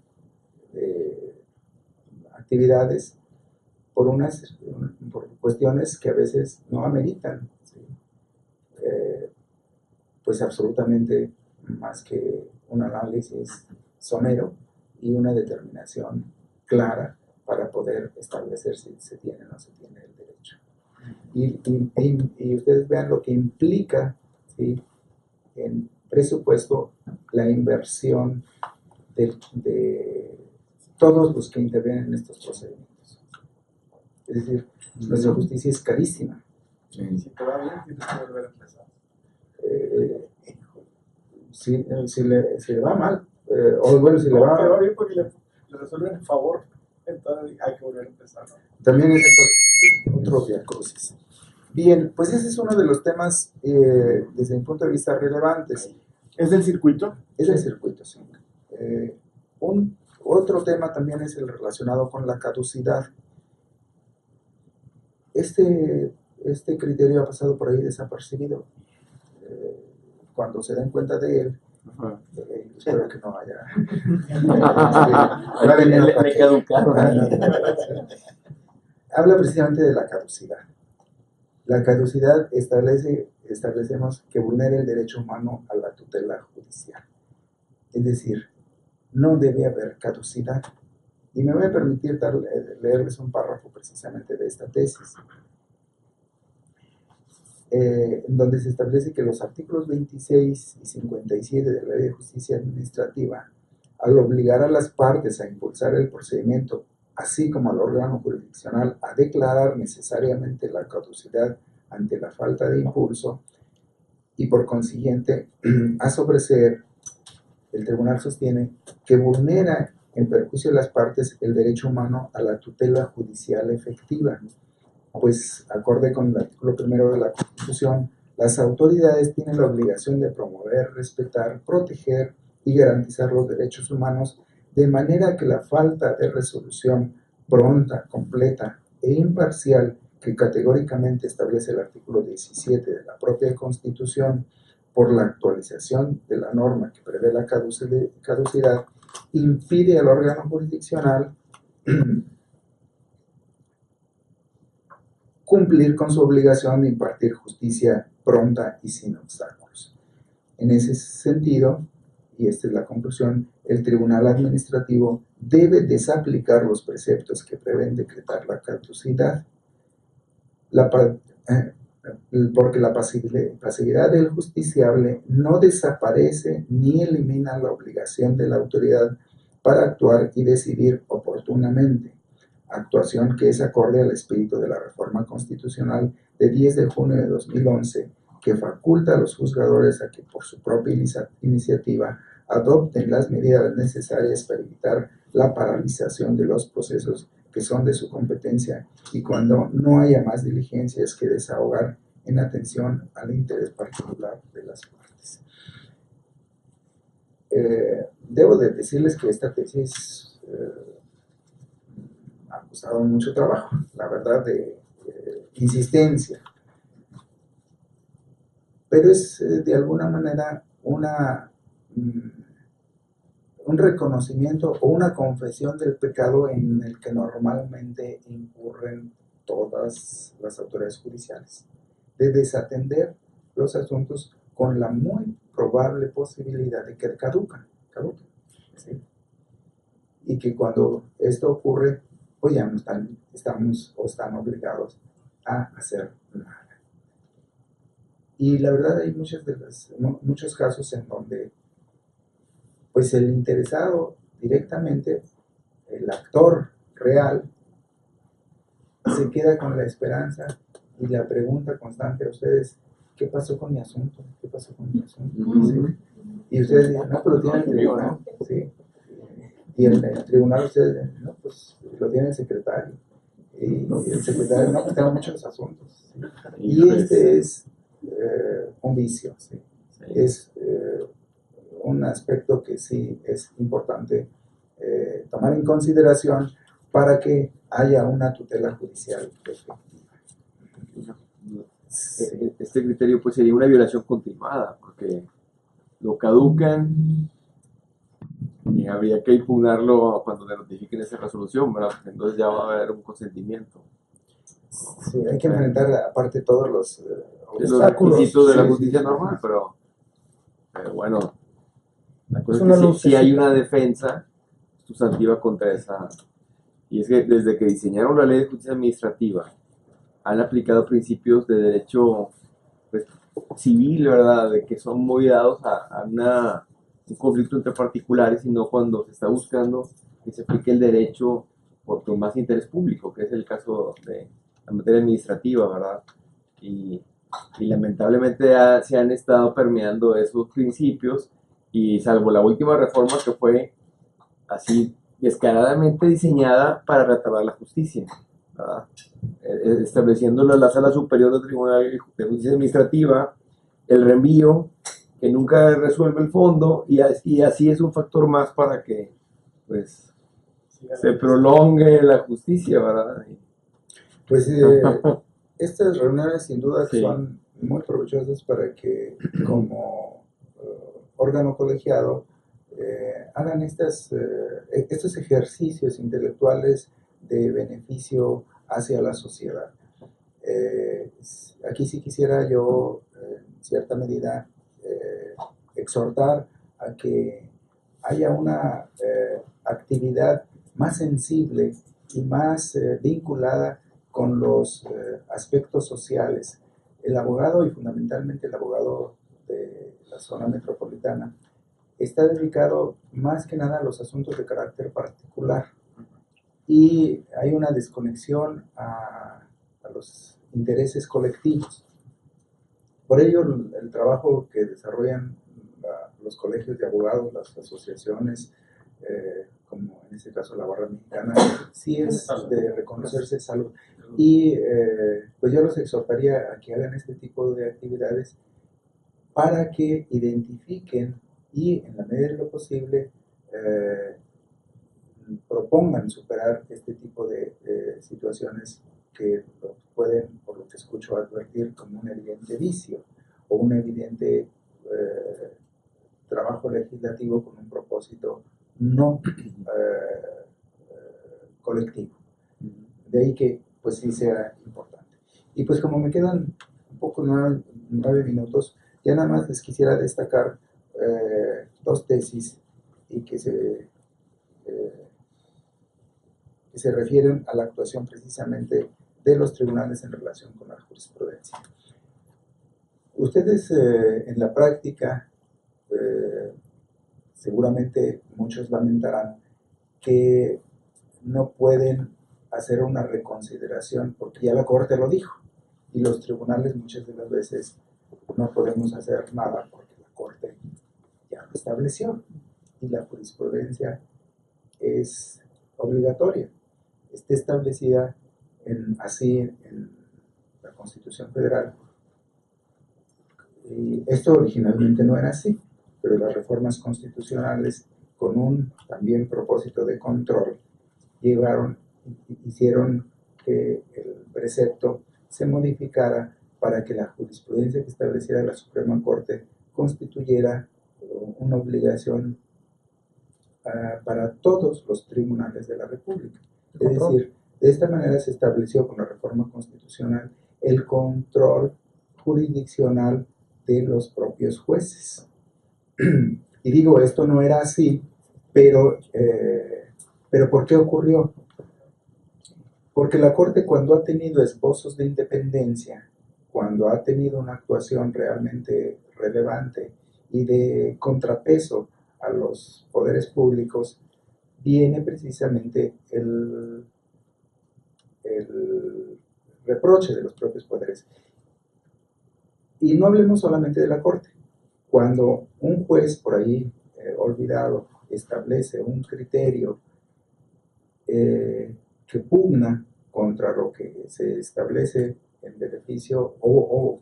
actividades por cuestiones que a veces no ameritan, ¿sí? Pues absolutamente más que un análisis somero y una determinación clara para poder establecer si se tiene o no se tiene el derecho. Y ustedes vean lo que implica, ¿sí?, en presupuesto la inversión de todos los que intervienen en estos procedimientos. Es decir, nuestra justicia es carísima. Si te va bien, tienes que volver a empezar. Si le va mal, o bueno, si le va... Te va bien porque le resuelven en favor, entonces hay que volver a empezar. También es otro viacrucis. Bien, pues ese es uno de los temas, desde mi punto de vista, relevantes. ¿Es del circuito? Es el circuito, sí. Otro tema también es el relacionado con la caducidad. Este criterio ha pasado por ahí desapercibido. Cuando se den cuenta de él, espero que no haya... Le caducaron. Habla precisamente de la caducidad. La caducidad establecemos que vulnera el derecho humano a la tutela judicial. Es decir, no debe haber caducidad. Y me voy a permitir leerles un párrafo precisamente de esta tesis, en donde se establece que los artículos 26 y 57 de la Ley de Justicia Administrativa, al obligar a las partes a impulsar el procedimiento, así como al órgano jurisdiccional a declarar necesariamente la caducidad ante la falta de impulso, y por consiguiente a sobreseer, el tribunal sostiene que vulnera en perjuicio de las partes el derecho humano a la tutela judicial efectiva, pues acorde con el artículo 1 de la Constitución, las autoridades tienen la obligación de promover, respetar, proteger y garantizar los derechos humanos, de manera que la falta de resolución pronta, completa e imparcial que categóricamente establece el artículo 17 de la propia Constitución, por la actualización de la norma que prevé la caducidad, impide al órgano jurisdiccional cumplir con su obligación de impartir justicia pronta y sin obstáculos. En ese sentido, y esta es la conclusión, el Tribunal Administrativo debe desaplicar los preceptos que prevén decretar la caducidad, porque la pasividad del justiciable no desaparece ni elimina la obligación de la autoridad para actuar y decidir oportunamente, actuación que es acorde al espíritu de la reforma constitucional de 10 de junio de 2011, que faculta a los juzgadores a que por su propia iniciativa adopten las medidas necesarias para evitar la paralización de los procesos que son de su competencia y cuando no haya más diligencias que desahogar en atención al interés particular de las partes. Debo de decirles que esta tesis ha costado mucho trabajo, la verdad, de insistencia, pero es de alguna manera un reconocimiento o una confesión del pecado en el que normalmente incurren todas las autoridades judiciales, de desatender los asuntos con la muy probable posibilidad de que caducan, ¿sí? Y que cuando esto ocurre, pues ya no están obligados a hacer nada. Y la verdad hay muchos casos en donde pues el interesado directamente, el actor real, se queda con la esperanza y la pregunta constante a ustedes: ¿qué pasó con mi asunto? ¿Qué pasó con mi asunto? ¿Sí? Y ustedes dicen: no, pero lo tiene el tribunal, ¿sí? Y el tribunal, ustedes dicen: no, pues lo tiene el secretario. Y el secretario: no, pues tengo muchos asuntos, ¿sí? Y este es un vicio, ¿sí? Es un aspecto que sí es importante tomar en consideración para que haya una tutela judicial efectiva. Sí. Este criterio pues sería una violación continuada, porque lo caducan y habría que impugnarlo cuando le notifiquen esa resolución, ¿verdad? Entonces ya va a haber un consentimiento. Sí, hay que enfrentar aparte todos los requisitos de la sí, justicia sí, normal, sí. pero bueno, la cosa Es es una que luz sí hay que una defensa sustantiva contra esa. Y es que desde que diseñaron la ley de justicia administrativa, han aplicado principios de derecho pues, civil, ¿verdad? De que son muy dados a un conflicto entre particulares, y no cuando se está buscando que se aplique el derecho por más interés público, que es el caso de la materia administrativa, ¿verdad? Y lamentablemente se han estado permeando esos principios, y salvo la última reforma que fue así descaradamente diseñada para retardar la justicia, ¿verdad? Estableciéndolo en la Sala Superior del Tribunal de Justicia Administrativa, el reenvío que nunca resuelve el fondo, y así es un factor más para que pues se prolongue la justicia, ¿verdad? Pues estas reuniones sin duda Sí. son muy provechosas para que como órgano colegiado hagan estos ejercicios intelectuales de beneficio hacia la sociedad. Aquí sí quisiera yo, en cierta medida, exhortar a que haya una actividad más sensible y más vinculada con los aspectos sociales. El abogado, y fundamentalmente el abogado de la zona metropolitana, está dedicado más que nada a los asuntos de carácter particular, y hay una desconexión a los intereses colectivos. Por ello, el trabajo que desarrollan los colegios de abogados, las asociaciones, como en este caso la Barra Mexicana, sí es de reconocerse salud. Y pues yo los exhortaría a que hagan este tipo de actividades para que identifiquen y, en la medida de lo posible, propongan superar este tipo de situaciones que lo pueden, por lo que escucho, advertir como un evidente vicio o un evidente trabajo legislativo con un propósito no colectivo. De ahí que pues sí sea importante. Y pues como me quedan un poco 9 minutos, ya nada más les quisiera destacar dos tesis y que se refieren a la actuación precisamente de los tribunales en relación con la jurisprudencia. Ustedes en la práctica, seguramente muchos lamentarán que no pueden hacer una reconsideración porque ya la Corte lo dijo, y los tribunales muchas de las veces no podemos hacer nada porque la Corte ya lo estableció y la jurisprudencia es obligatoria. esté establecida así en la Constitución Federal. Y esto originalmente no era así, pero las reformas constitucionales, con un también propósito de control, hicieron que el precepto se modificara para que la jurisprudencia que estableciera la Suprema Corte constituyera una obligación para todos los tribunales de la República. Es decir, de esta manera se estableció con la reforma constitucional el control jurisdiccional de los propios jueces. Y digo, esto no era así, pero ¿por qué ocurrió? Porque la Corte, cuando ha tenido esbozos de independencia, cuando ha tenido una actuación realmente relevante y de contrapeso a los poderes públicos, viene precisamente el reproche de los propios poderes. Y no hablemos solamente de la Corte. Cuando un juez por ahí olvidado establece un criterio que pugna contra lo que se establece en beneficio o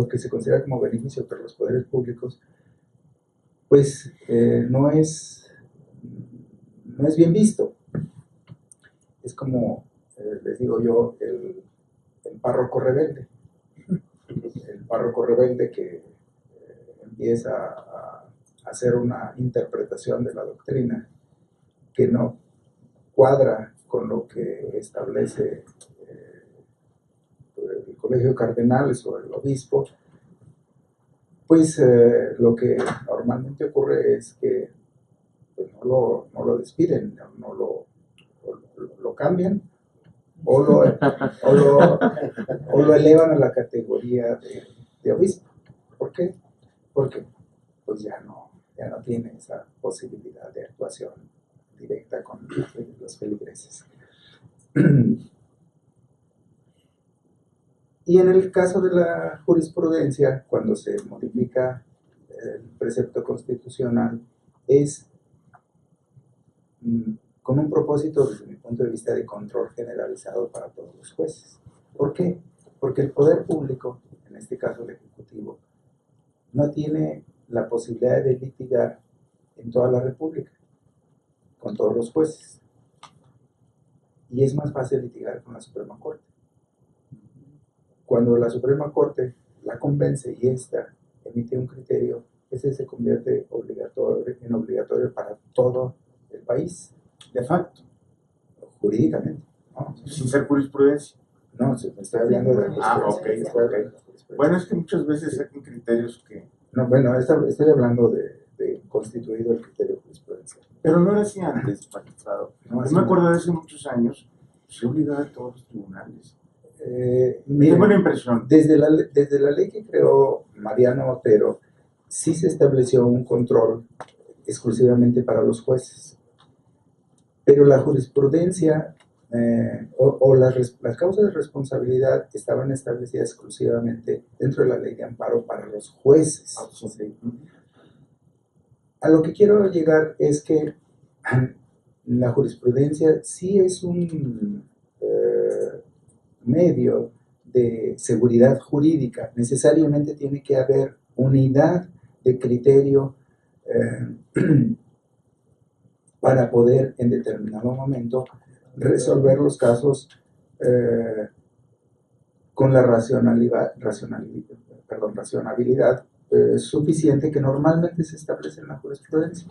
que se considera como beneficio para los poderes públicos, pues no es bien visto. Es como, les digo yo, el párroco rebelde. El párroco rebelde que empieza a hacer una interpretación de la doctrina que no cuadra con lo que establece el Colegio de Cardenales o el obispo, pues lo que normalmente ocurre es que pues, no lo despiden, no lo cambian o lo elevan a la categoría de obispo. ¿Por qué? Porque pues ya no tiene esa posibilidad de actuación directa con los feligreses. Y en el caso de la jurisprudencia, cuando se modifica el precepto constitucional, es con un propósito, desde mi punto de vista, de control generalizado para todos los jueces. ¿Por qué? Porque el poder público, en este caso el Ejecutivo, no tiene la posibilidad de litigar en toda la República, con todos los jueces. Y es más fácil litigar con la Suprema Corte. Cuando la Suprema Corte la convence y ésta emite un criterio, ese se convierte en obligatorio para todo el país. De facto. Jurídicamente, ¿no? Sin ser jurisprudencia. No, estoy hablando de jurisprudencia. Ok. Bueno, es que muchas veces sacan criterios que... No, bueno, estoy hablando de constituido el criterio jurisprudencial. Pero no era así antes, magistrado. No, Yo me acuerdo de hace muchos años, se obligaba a todos los tribunales. Miren, Tengo la impresión. desde la ley que creó Mariano Otero, sí se estableció un control exclusivamente para los jueces. Pero la jurisprudencia las causas de responsabilidad estaban establecidas exclusivamente dentro de la ley de amparo para los jueces. ¿Sí? A lo que quiero llegar es que la jurisprudencia sí es un medio de seguridad jurídica. Necesariamente tiene que haber unidad de criterio para poder en determinado momento resolver los casos con la racionalidad suficiente que normalmente se establece en la jurisprudencia.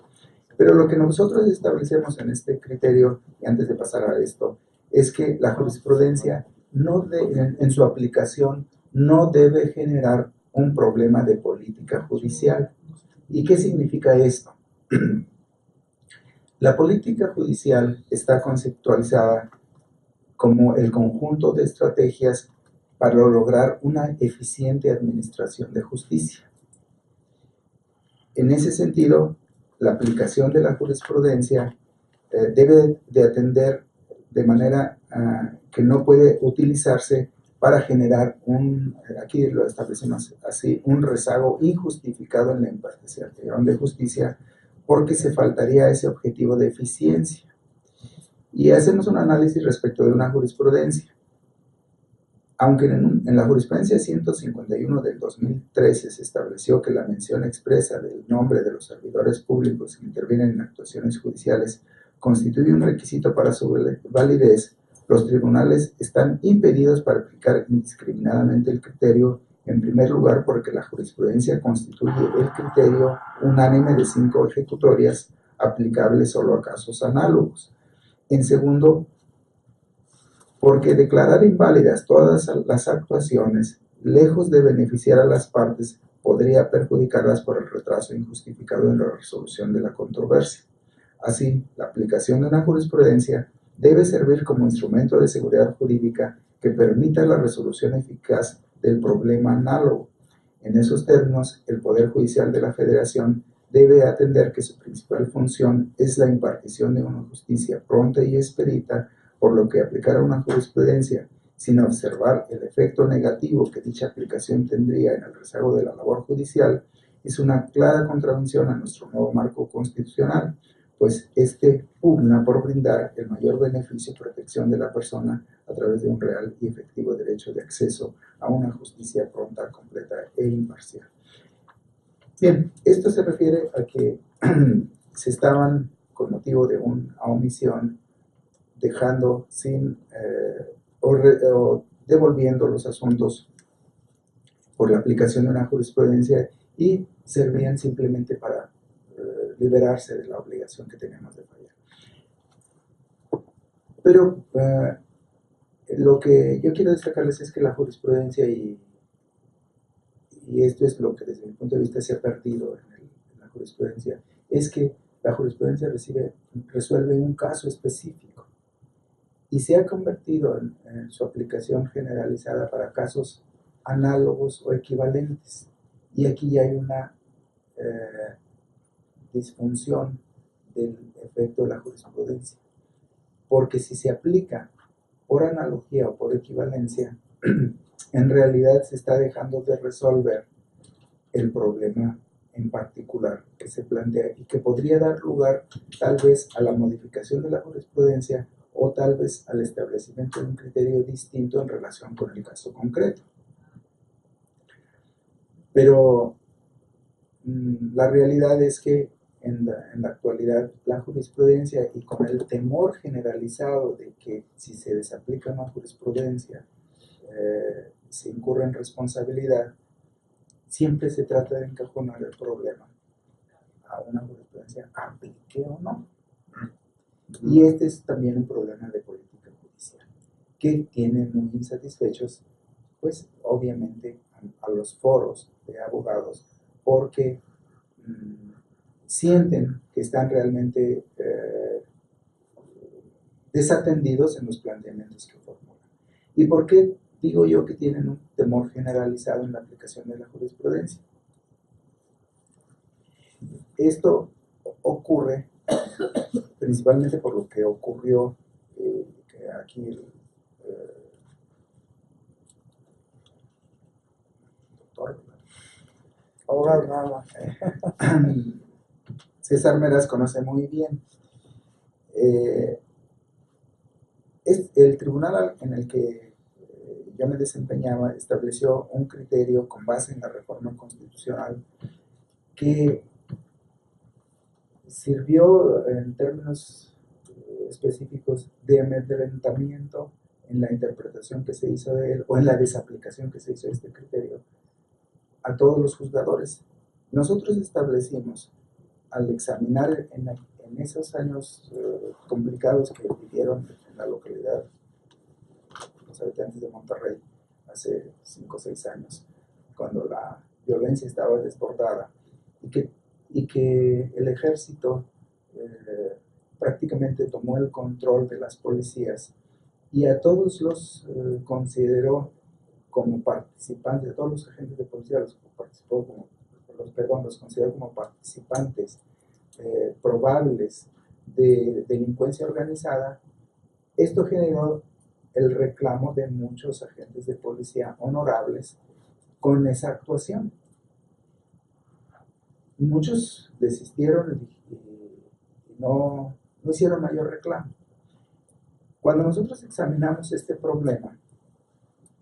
Pero lo que nosotros establecemos en este criterio, y antes de pasar a esto, es que la jurisprudencia en su aplicación no debe generar un problema de política judicial. ¿Y qué significa esto? La política judicial está conceptualizada como el conjunto de estrategias para lograr una eficiente administración de justicia. En ese sentido, la aplicación de la jurisprudencia debe de atender de manera que no puede utilizarse para generar aquí lo establecemos así, un rezago injustificado en la impartición de justicia, porque se faltaría ese objetivo de eficiencia. y hacemos un análisis respecto de una jurisprudencia. Aunque en la jurisprudencia 151 del 2013 se estableció que la mención expresa del nombre de los servidores públicos que intervienen en actuaciones judiciales constituye un requisito para su validez, los tribunales están impedidos para aplicar indiscriminadamente el criterio, en primer lugar porque la jurisprudencia constituye el criterio unánime de 5 ejecutorias aplicables solo a casos análogos. En segundo, porque declarar inválidas todas las actuaciones, lejos de beneficiar a las partes, podría perjudicarlas por el retraso injustificado en la resolución de la controversia. Así, la aplicación de una jurisprudencia debe servir como instrumento de seguridad jurídica que permita la resolución eficaz del problema análogo. En esos términos, el Poder Judicial de la Federación debe atender que su principal función es la impartición de una justicia pronta y expedita, por lo que aplicar una jurisprudencia sin observar el efecto negativo que dicha aplicación tendría en el rezago de la labor judicial es una clara contravención a nuestro nuevo marco constitucional, pues este pugna por brindar el mayor beneficio y protección de la persona a través de un real y efectivo derecho de acceso a una justicia pronta, completa e imparcial. Bien, esto se refiere a que se estaban, con motivo de una omisión, dejando sin o devolviendo los asuntos por la aplicación de una jurisprudencia y servían simplemente para liberarse de la obligación que tenemos de fallar. Pero lo que yo quiero destacarles es que la jurisprudencia, y esto es lo que desde mi punto de vista se ha perdido en la jurisprudencia, es que la jurisprudencia resuelve un caso específico y se ha convertido en su aplicación generalizada para casos análogos o equivalentes. Y aquí ya hay una disfunción del efecto de la jurisprudencia, porque si se aplica por analogía o por equivalencia, en realidad se está dejando de resolver el problema en particular que se plantea y que podría dar lugar tal vez a la modificación de la jurisprudencia o tal vez al establecimiento de un criterio distinto en relación con el caso concreto. Pero la realidad es que en la actualidad la jurisprudencia, y con el temor generalizado de que si se desaplica una jurisprudencia se incurre en responsabilidad, siempre se trata de encajonar el problema a una jurisprudencia, aplique o no. Y este es también un problema de política judicial, que tiene muy insatisfechos, pues obviamente, a los foros de abogados, porque sienten que están realmente desatendidos en los planteamientos que formulan. ¿Y por qué digo yo que tienen un temor generalizado en la aplicación de la jurisprudencia? Esto ocurre principalmente por lo que ocurrió que aquí doctor, Abogado, nada más. César Meras conoce muy bien. El tribunal en el que yo me desempeñaba estableció un criterio con base en la reforma constitucional que sirvió en términos específicos de amedrentamiento en la interpretación que se hizo de él o en la desaplicación que se hizo de este criterio a todos los juzgadores. Nosotros establecimos, al examinar en esos años complicados que vivieron en la localidad los habitantes de Monterrey hace 5 o 6 años, cuando la violencia estaba desbordada y que el ejército prácticamente tomó el control de las policías y a todos los consideró como participantes, a todos los agentes de policía los consideró como participantes probables de delincuencia organizada. Esto generó el reclamo de muchos agentes de policía honorables con esa actuación. Muchos desistieron y no hicieron mayor reclamo. Cuando nosotros examinamos este problema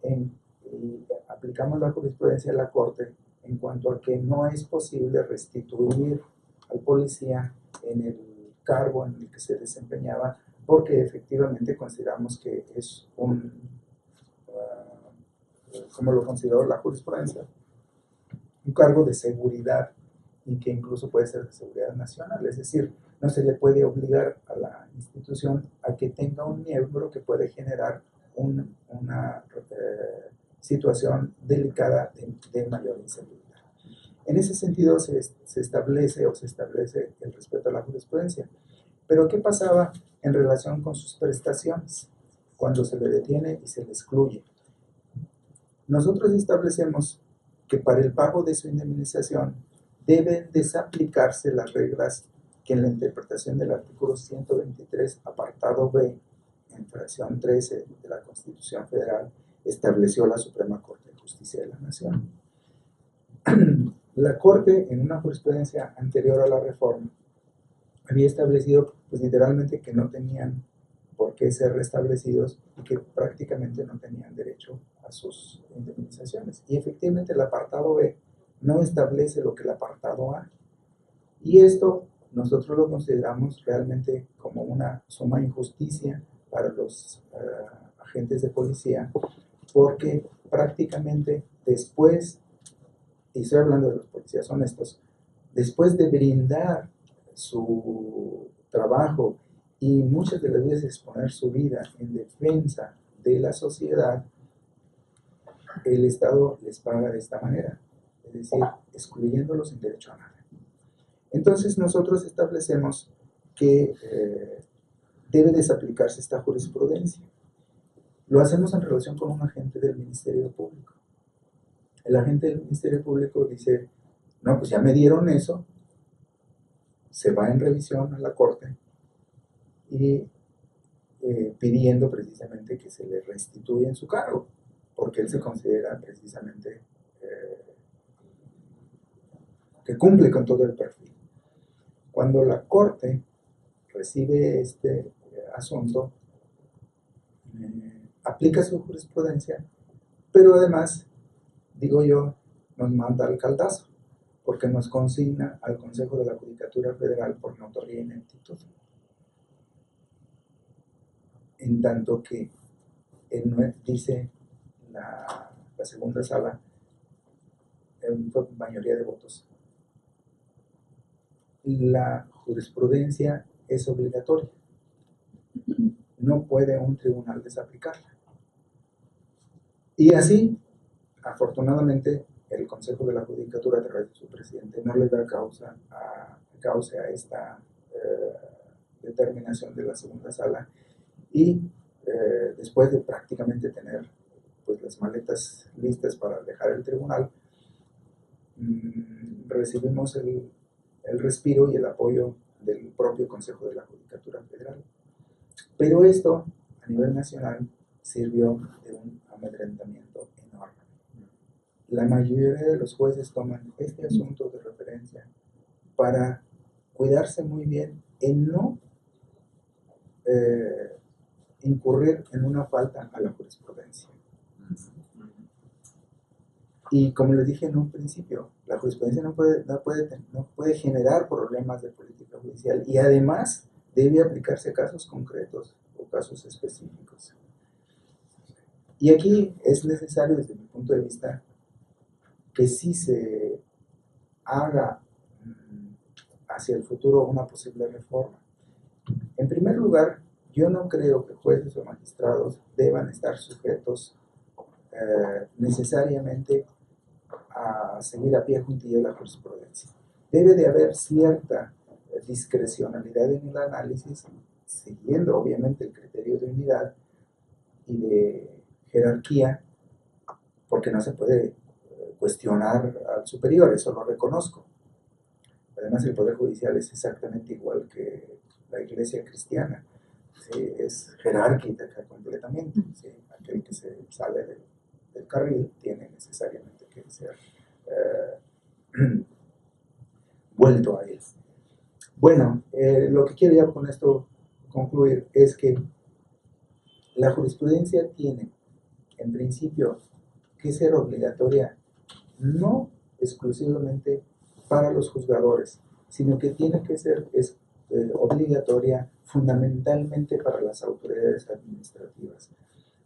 y aplicamos la jurisprudencia de la Corte en cuanto a que no es posible restituir al policía en el cargo en el que se desempeñaba, porque efectivamente consideramos que es como lo consideró la jurisprudencia, un cargo de seguridad y que incluso puede ser de seguridad nacional, es decir, no se le puede obligar a la institución a que tenga un miembro que puede generar una situación delicada de mayor inseguridad. En ese sentido se establece el respeto a la jurisprudencia. Pero ¿qué pasaba en relación con sus prestaciones cuando se le detiene y se le excluye? Nosotros establecemos que para el pago de su indemnización deben desaplicarse las reglas que en la interpretación del artículo 123, apartado B, en fracción 13 de la Constitución Federal, estableció la Suprema Corte de Justicia de la Nación. La Corte, en una jurisprudencia anterior a la reforma, había establecido pues, literalmente que no tenían por qué ser restablecidos y que prácticamente no tenían derecho a sus indemnizaciones. Y efectivamente el apartado B no establece lo que el apartado A. Y esto nosotros lo consideramos realmente como una suma injusticia para los agentes de policía, porque prácticamente después, y estoy hablando de los policías honestos, después de brindar su trabajo y muchas de las veces poner su vida en defensa de la sociedad, el Estado les paga de esta manera, es decir, excluyéndolos sin derecho a nada. Entonces nosotros establecemos que debe desaplicarse esta jurisprudencia. Lo hacemos en relación con un agente del Ministerio Público. El agente del Ministerio Público dice, no, pues ya me dieron eso, se va en revisión a la Corte y pidiendo precisamente que se le restituya en su cargo, porque él se considera precisamente que cumple con todo el perfil. Cuando la Corte recibe este asunto, aplica su jurisprudencia, pero además, digo yo, nos manda al caldazo, porque nos consigna al Consejo de la Judicatura Federal por notoria ineptitud. En tanto que dice la segunda sala, fue mayoría de votos, la jurisprudencia es obligatoria. No puede un tribunal desaplicarla. Y así, afortunadamente, el Consejo de la Judicatura, a través de su presidente, no le da cauce a esta determinación de la segunda sala. Y después de prácticamente tener pues, las maletas listas para dejar el tribunal, recibimos el respiro y el apoyo del propio Consejo de la Judicatura Federal. Pero esto, a nivel nacional, sirvió de un amedrentamiento enorme. La mayoría de los jueces toman este asunto de referencia para cuidarse muy bien en no incurrir en una falta a la jurisprudencia. Y como les dije en un principio, la jurisprudencia no puede generar problemas de política judicial y además debe aplicarse a casos concretos o casos específicos. Y aquí es necesario, desde mi punto de vista, que sí se haga hacia el futuro una posible reforma. En primer lugar, yo no creo que jueces o magistrados deban estar sujetos necesariamente a seguir a pie juntillas la jurisprudencia. Debe de haber cierta discrecionalidad en el análisis, siguiendo obviamente el criterio de unidad y de jerarquía, porque no se puede cuestionar al superior, eso lo reconozco. Además, el Poder Judicial es exactamente igual que la Iglesia cristiana, ¿sí? Es jerárquica completamente, ¿sí? Aquel que se sale del carril tiene necesariamente que ser vuelto a él. Bueno, lo que quiero ya con esto concluir es que La jurisprudencia tiene, en principio, que ser obligatoria no exclusivamente para los juzgadores, sino que tiene que ser obligatoria fundamentalmente para las autoridades administrativas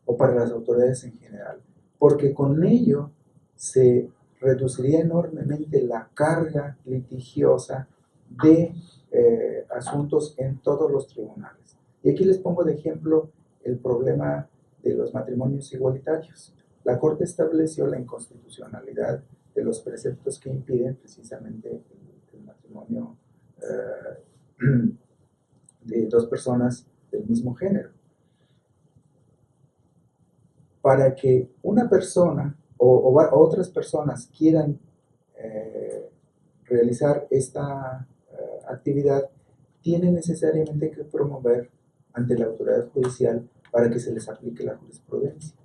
o para las autoridades en general, porque con ello se reduciría enormemente la carga litigiosa de asuntos en todos los tribunales. Y aquí les pongo de ejemplo el problema de los matrimonios igualitarios. La Corte estableció la inconstitucionalidad de los preceptos que impiden precisamente el matrimonio de dos personas del mismo género. Para que una persona o otras personas quieran realizar esta actividad, tienen necesariamente que promover ante la autoridad judicial para que se les aplique la jurisprudencia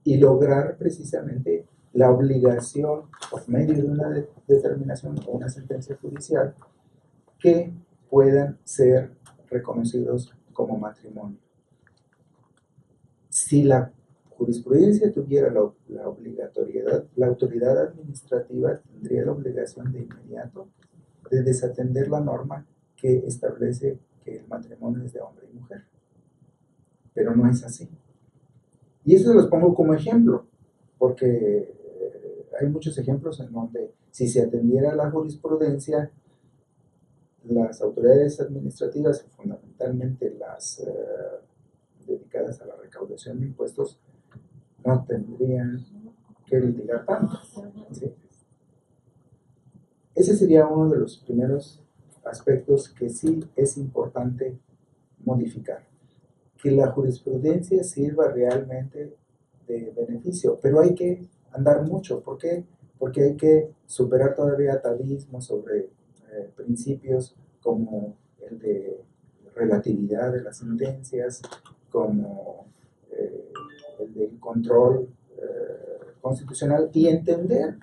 y lograr precisamente la obligación por medio de una determinación o una sentencia judicial que puedan ser reconocidos como matrimonio. Si la jurisprudencia tuviera la obligatoriedad, la autoridad administrativa tendría la obligación de inmediato de desatender la norma que establece que el matrimonio es de hombre y mujer. Pero no es así. Y eso los pongo como ejemplo, porque hay muchos ejemplos en donde si se atendiera la jurisprudencia, las autoridades administrativas, fundamentalmente las dedicadas a la recaudación de impuestos, no tendrían que litigar tanto. ¿Sí? Ese sería uno de los primeros aspectos que sí es importante modificar. Que la jurisprudencia sirva realmente de beneficio, pero hay que andar mucho. ¿Por qué? Porque hay que superar todavía atavismos sobre principios como el de relatividad de las sentencias, como el del control constitucional y entender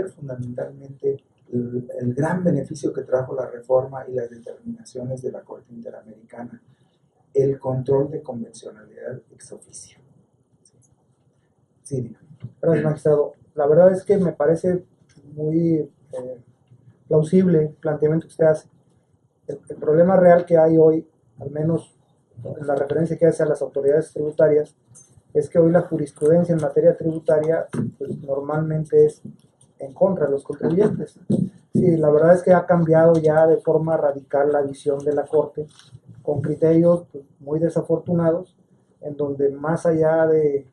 fundamentalmente el gran beneficio que trajo la reforma y las determinaciones de la Corte Interamericana, el control de convencionalidad ex oficio. Sí, dígame. Gracias, magistrado. La verdad es que me parece muy plausible el planteamiento que usted hace. El problema real que hay hoy, al menos en la referencia que hace a las autoridades tributarias, es que hoy la jurisprudencia en materia tributaria pues, normalmente es en contra de los contribuyentes. Sí, la verdad es que ha cambiado ya de forma radical la visión de la Corte, con criterios pues, muy desafortunados, en donde más allá del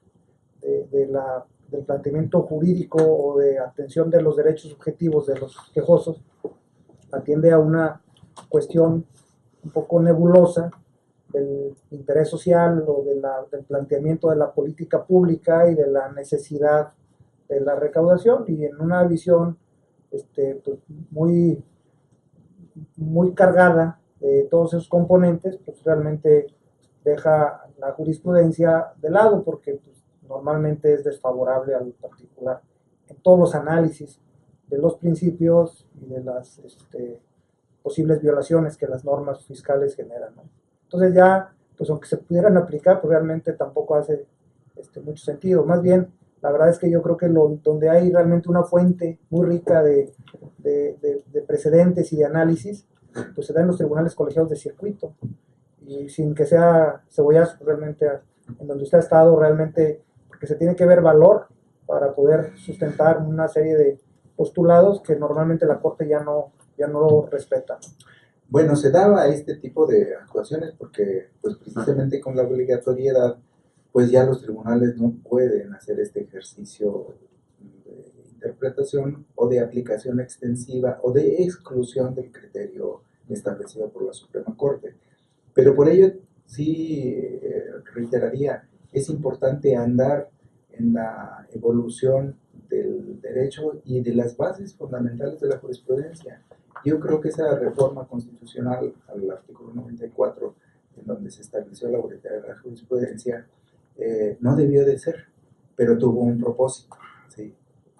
planteamiento jurídico o de atención de los derechos subjetivos de los quejosos, atiende a una cuestión un poco nebulosa del interés social o del planteamiento de la política pública y de la necesidad de la recaudación, y en una visión pues, muy cargada de todos esos componentes, pues realmente deja la jurisprudencia de lado porque pues, normalmente es desfavorable al particular en todos los análisis de los principios y de las posibles violaciones que las normas fiscales generan, ¿no? Entonces ya, pues aunque se pudieran aplicar, pues realmente tampoco hace mucho sentido. Más bien, la verdad es que yo creo que donde hay realmente una fuente muy rica de precedentes y de análisis, pues se da en los tribunales colegiados de circuito. Y sin que sea cebollazo realmente en donde usted ha estado realmente, porque se tiene que ver valor para poder sustentar una serie de postulados que normalmente la Corte ya no lo respeta. Bueno, se daba este tipo de actuaciones porque pues precisamente con la obligatoriedad pues ya los tribunales no pueden hacer este ejercicio de interpretación o de aplicación extensiva o de exclusión del criterio establecido por la Suprema Corte. Pero por ello sí reiteraría, es importante andar en la evolución del derecho y de las bases fundamentales de la jurisprudencia. Yo creo que esa reforma constitucional al artículo 94, en donde se estableció la obligatoriedad de la jurisprudencia, no debió de ser, pero tuvo un propósito, ¿sí?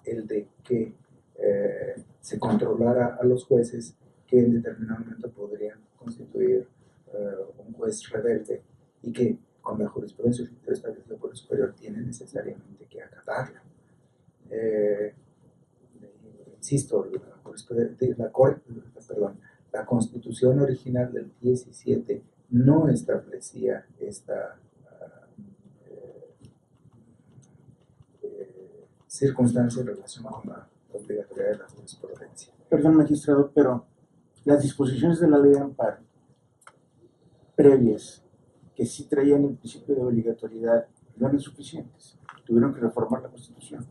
El de que se controlara a los jueces que en determinado momento podrían constituir un juez rebelde y que con la jurisprudencia establecida por el superior tiene necesariamente que acatarla. Insisto, la Constitución original del 17 no establecía esta circunstancia en relación con la obligatoriedad de la jurisprudencia. Perdón, magistrado, pero las disposiciones de la ley de amparo previas, que sí traían el principio de obligatoriedad, no eran suficientes. Tuvieron que reformar la Constitución.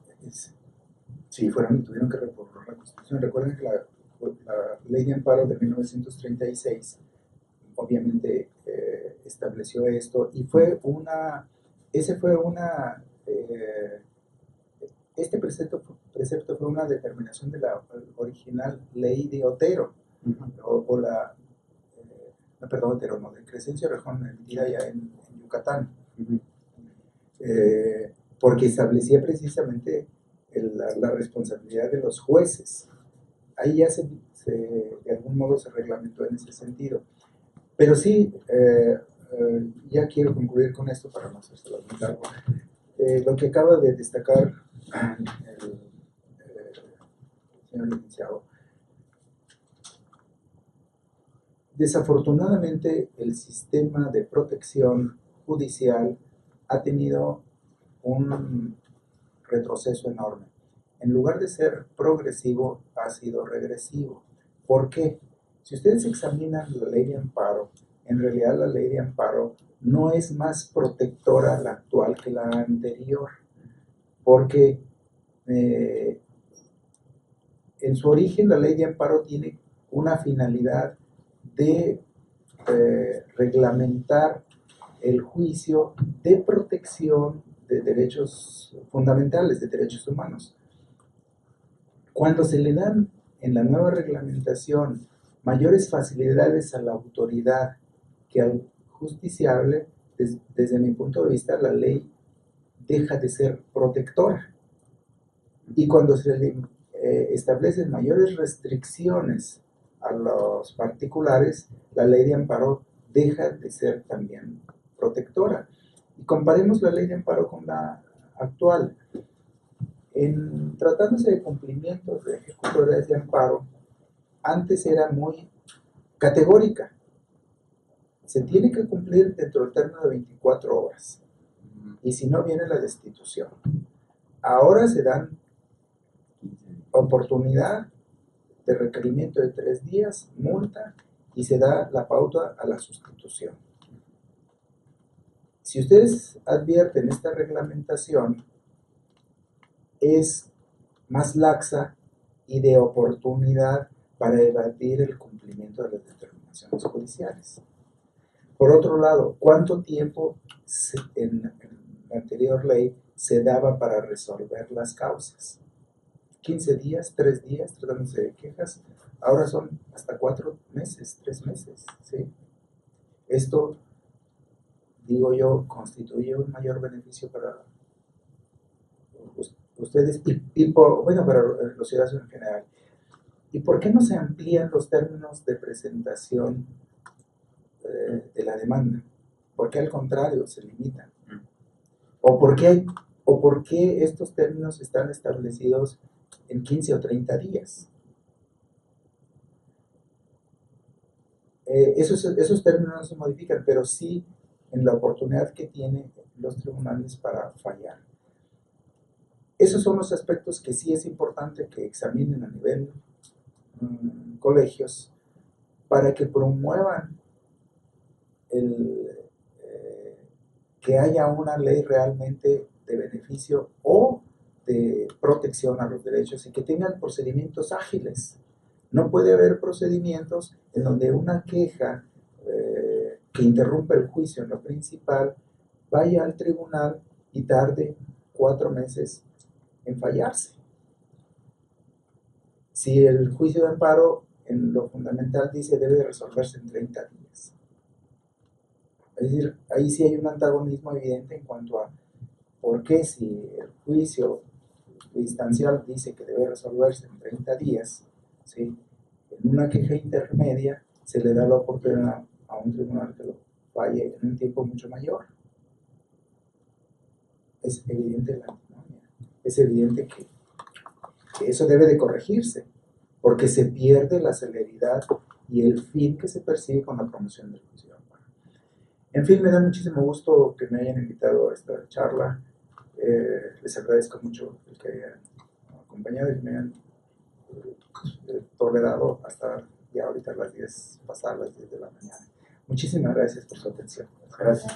Sí, tuvieron que reformar la Constitución. Recuerden que la ley de amparo de 1936 obviamente estableció esto y este precepto fue una determinación de la original ley de Otero, Otero, no, de Crescencio Rejón, emitida ya en Yucatán, porque establecía precisamente la responsabilidad de los jueces. Ahí ya de algún modo se reglamentó en ese sentido. Pero sí, ya quiero concluir con esto para no hacérselo muy largo. Lo que acaba de destacar el señor licenciado, desafortunadamente el sistema de protección judicial ha tenido un retroceso enorme. En lugar de ser progresivo, ha sido regresivo. ¿Por qué? Si ustedes examinan la ley de amparo, en realidad la ley de amparo no es más protectora la actual que la anterior, porque en su origen la ley de amparo tiene una finalidad de reglamentar el juicio de protección de derechos fundamentales, de derechos humanos. Cuando se le dan en la nueva reglamentación mayores facilidades a la autoridad que al justiciable, desde mi punto de vista, la ley deja de ser protectora. Y cuando se le establecen mayores restricciones a los particulares, la ley de amparo deja de ser también protectora. Y comparemos la ley de amparo con la actual. En tratándose de cumplimientos de ejecutores de amparo, antes era muy categórica. Se tiene que cumplir dentro del término de 24 horas. Y si no, viene la destitución. Ahora se dan oportunidad de requerimiento de 3 días, multa, y se da la pauta a la sustitución. Si ustedes advierten, esta reglamentación es más laxa y de oportunidad para evadir el cumplimiento de las determinaciones judiciales. Por otro lado, ¿cuánto tiempo en la anterior ley se daba para resolver las causas? 15 días, 3 días, tratándose de quejas. Ahora son hasta 4 meses, 3 meses, ¿sí? Esto, digo yo, constituye un mayor beneficio para ustedes y para los ciudadanos en general. ¿Y por qué no se amplían los términos de presentación de la demanda? ¿Por qué al contrario se limitan? ¿O por qué estos términos están establecidos en 15 o 30 días? Esos términos no se modifican, pero sí en la oportunidad que tienen los tribunales para fallar. Esos son los aspectos que sí es importante que examinen a nivel colegios para que promuevan que haya una ley realmente de beneficio o de protección a los derechos y que tengan procedimientos ágiles. No puede haber procedimientos en donde una queja que interrumpa el juicio en lo principal vaya al tribunal y tarde 4 meses en fallarse. Si el juicio de amparo en lo fundamental dice debe resolverse en 30 días. Es decir, ahí sí hay un antagonismo evidente en cuanto a por qué si el juicio instancial dice que debe resolverse en 30 días, ¿sí? En una queja intermedia se le da la oportunidad a un tribunal que lo falle en un tiempo mucho mayor. Es evidente la antinomia. Es evidente que eso debe de corregirse, porque se pierde la celeridad y el fin que se persigue con la promoción del juicio de amparo. En fin, me da muchísimo gusto que me hayan invitado a esta charla. Les agradezco mucho el que hayan acompañado y que me hayan tolerado hasta ya ahorita las 10, pasadas las 10 de la mañana. Muchísimas gracias por su atención. Gracias.